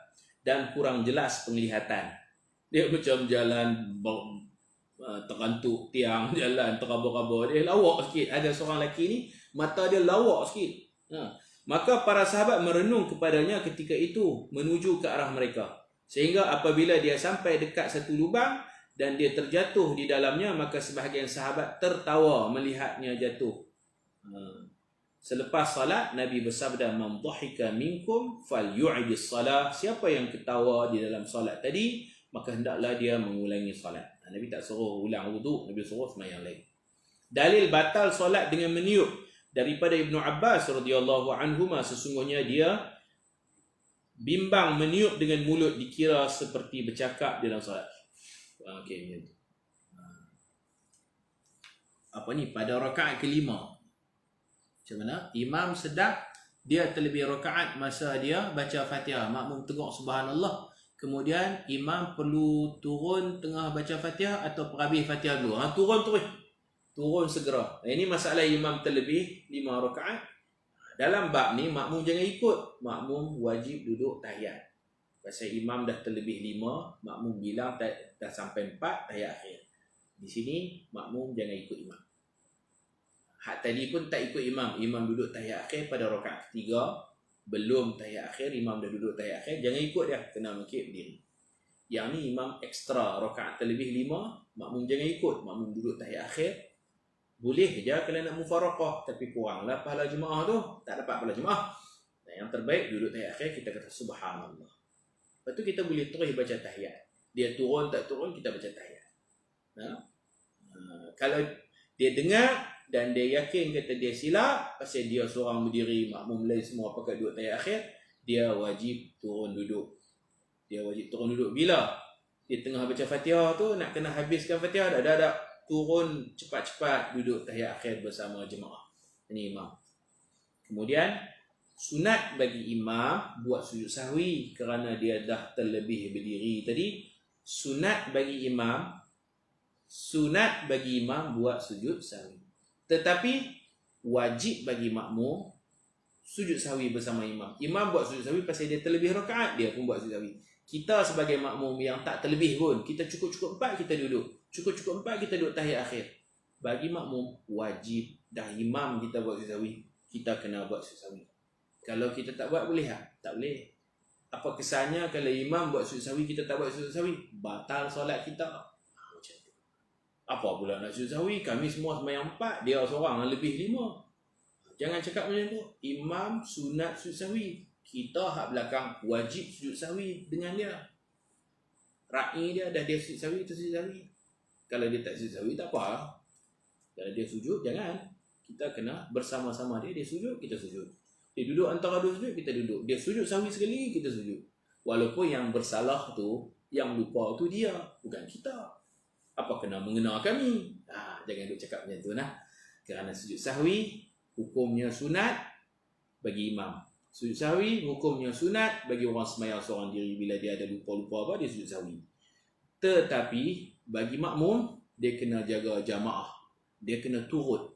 dan kurang jelas penglihatan. Dia macam jalan terantuk tiang, jalan terabur-abur, dia lawak sikit. Ada seorang lelaki ni mata dia lawak sikit. Maka para sahabat merenung kepadanya ketika itu menuju ke arah mereka. Sehingga apabila dia sampai dekat satu lubang dan dia terjatuh di dalamnya, maka sebahagian sahabat tertawa melihatnya jatuh. Selepas salat, Nabi bersabda, "Man dhahika minkum falyu'idis salat." Siapa yang ketawa di dalam salat tadi, maka hendaklah dia mengulangi salat. Nabi tak suruh ulang wuduk, Nabi suruh sembahyang lain. Dalil batal solat dengan meniup daripada Ibnu Abbas radhiyallahu anhuma, sesungguhnya dia bimbang meniup dengan mulut dikira seperti bercakap dalam solat. Okey, macam tu. Apa ni, pada rakaat kelima, macam mana? Imam sedang, dia terlebih rakaat masa dia baca Fatihah, makmum tengok subhanallah. Kemudian imam perlu turun tengah baca Fatihah atau perhabis Fatihah dulu? Turun segera. Ini masalah imam terlebih 5 rakaat. Dalam bab ni makmum jangan ikut. Makmum wajib duduk tahiyat. Pasal imam dah terlebih 5, makmum bilang dah sampai 4 tahiyat akhir. Di sini makmum jangan ikut imam. Hak tadi pun tak ikut imam. Imam duduk tahiyat akhir pada rakaat ketiga. Belum tahiyat akhir, imam dah duduk tahiyat akhir, jangan ikut dia, kena mengikut berdiri. Yang ni imam ekstra, rakaat terlebih 5, makmum jangan ikut, makmum duduk tahiyat akhir. Boleh je kalau nak mufaraqah, tapi kuranglah pahala jemaah tu, tak dapat pahala jemaah. Dan yang terbaik duduk tahiyat akhir, kita kata subhanallah. Lepas tu kita boleh terus baca tahiyat. Dia turun tak turun, kita baca tahiyat. Kalau dia dengar dan dia yakin kata dia silap, pasal dia seorang berdiri, makmum lain semua pakai duduk tahiyat akhir, dia wajib turun duduk. Bila dia tengah baca Fatihah tu, nak kena habiskan Fatihah, dah turun cepat-cepat duduk tahiyat akhir bersama jemaah. Ini imam. Kemudian sunat bagi imam buat sujud sahwi kerana dia dah terlebih berdiri tadi. Sunat bagi imam buat sujud sahwi. Tetapi wajib bagi makmum sujud sahwi bersama imam. Imam buat sujud sahwi pasal dia terlebih rakaat, dia pun buat sujud sahwi. Kita sebagai makmum yang tak terlebih pun, kita cukup-cukup 4 kita duduk. Cukup-cukup 4 kita duduk tahiyat akhir. Bagi makmum wajib, dah imam kita buat sujud sahwi, kita kena buat sujud sahwi. Kalau kita tak buat boleh tak? Tak boleh. Apa kesannya kalau imam buat sujud sahwi kita tak buat sujud sahwi? Batal solat kita. Apa pula nak sujud sahwi? Kami semua sembahyang 4, dia seorang lebih 5. Jangan cakap macam tu. Imam sunat sujud sahwi, kita hak belakang wajib sujud sahwi dengan dia. Ra'i dia dah dia sujud sahwi, kita sujud sahwi. Kalau dia tak sujud sahwi tak apa. Kalau dia sujud, jangan. Kita kena bersama-sama dia sujud, kita sujud. Dia duduk antara dua sujud, kita duduk. Dia sujud sahwi sekali, kita sujud. Walaupun yang bersalah tu, yang lupa tu dia, bukan kita. Apa kena mengenal kami? Jangan duk cakap macam tu nah. Kerana sujud sahwi hukumnya sunat bagi imam. Sujud sahwi hukumnya sunat bagi orang sembahyang seorang diri, bila dia ada lupa-lupa apa dia sujud sahwi. Tetapi bagi makmum dia kena jaga jamaah. Dia kena turut.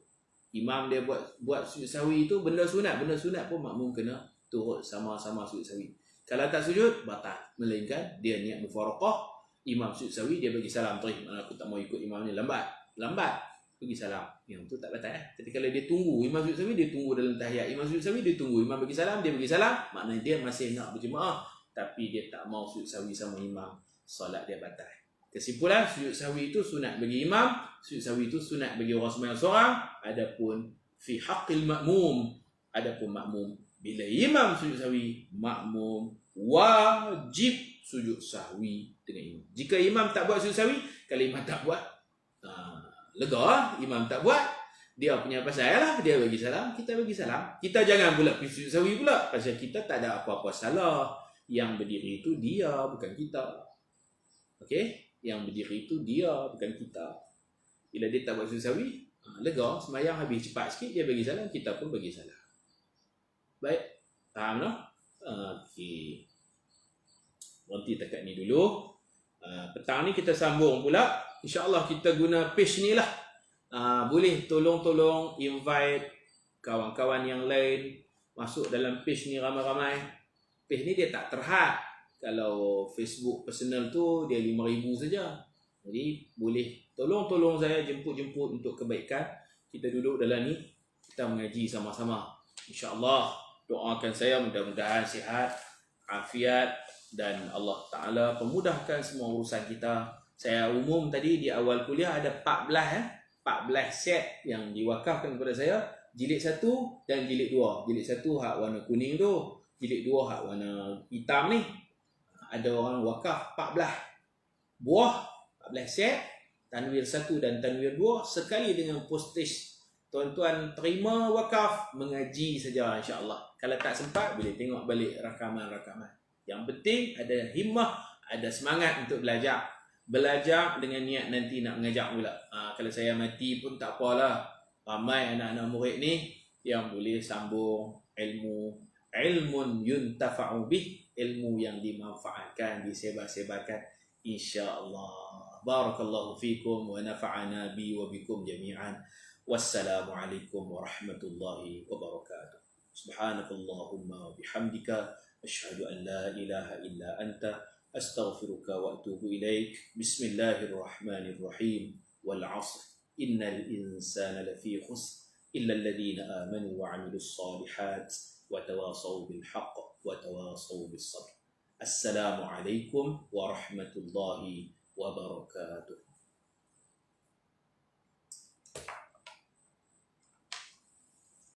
Imam dia buat sujud sahwi itu benda sunat pun makmum kena turut sama-sama sujud sahwi. Kalau tak sujud batal, melainkan dia niat mufaraqah. Imam sujud sahwi, dia bagi salam terus, aku tak mau ikut imam ni, lambat. lambat, bagi salam. Yang tu tak batal. Tapi kalau dia tunggu Imam sujud sawi, dia tunggu dalam tahiyat. Imam sujud sawi, dia tunggu Imam bagi salam, dia bagi salam, maknanya dia masih nak berjemaah, tapi dia tak mau sujud sawi sama imam, solat dia batal. Kesimpulan, sujud sawi itu sunat bagi imam, sujud sawi itu sunat bagi orang sembahyang seorang. Adapun fi haqqil makmum, adapun makmum, bila imam sujud sawi, makmum wajib sujud sahwi dengan imam. Jika imam tak buat sujud sahwi, kalau imam tak buat, lega, imam tak buat, dia punya pasal lah, dia bagi salam, kita bagi salam. Kita jangan pula pergi sujud sahwi pula, pasal kita tak ada apa-apa salah. Yang berdiri itu dia, bukan kita. Okey? Yang berdiri itu dia, bukan kita. Bila dia tak buat sujud sahwi, lega, sembahyang habis cepat sikit, dia bagi salam, kita pun bagi salam. Baik, faham tak? Okey. Berhenti dekat ni dulu. Petang ni kita sambung pula. InsyaAllah kita guna page ni lah. Boleh tolong invite kawan-kawan yang lain masuk dalam page ni ramai-ramai. Page ni dia tak terhad. Kalau Facebook personal tu dia 5,000 saja. Jadi boleh tolong saya jemput untuk kebaikan. Kita duduk dalam ni, kita mengaji sama-sama. InsyaAllah doakan saya mudah-mudahan sihat, afiat, dan Allah Ta'ala pemudahkan semua urusan kita. Saya umum tadi di awal kuliah ada 14 set yang diwakafkan kepada saya. Jilid 1 dan jilid 2. Jilid 1 hak warna kuning tu, jilid 2 hak warna hitam ni. Ada orang wakaf 14 buah, 14 set, tanwir 1 dan tanwir 2 sekali dengan postage. Tuan-tuan terima wakaf, mengaji saja insya-Allah. Kalau tak sempat boleh tengok balik rakaman-rakaman. Yang penting ada himmah, ada semangat untuk belajar. Belajar dengan niat nanti nak mengajar pula. Kalau saya mati pun tak apalah. Ramai anak-anak murid ni yang boleh sambung ilmu. Ilmun yuntafa'u bih. Ilmu yang dimanfaatkan, disebar-sebarkan. InsyaAllah. Barakallahu fikum wa nafa'ana bi wa bikum jami'an. Wassalamualaikum warahmatullahi wabarakatuh. Subhanakallahumma wa bihamdika. Asyhadu an la ilaha illa anta. Astaghfiruka wa atubu ilaik. Bismillahirrahmanirrahim. Wal 'ashr. Innal insana lafi khusr illa alladhina amanu wa 'amilus shalihat wa tawasaw bil haqq wa tawasaw bis sabr. Assalamu alaikum warahmatullahi wabarakatuh.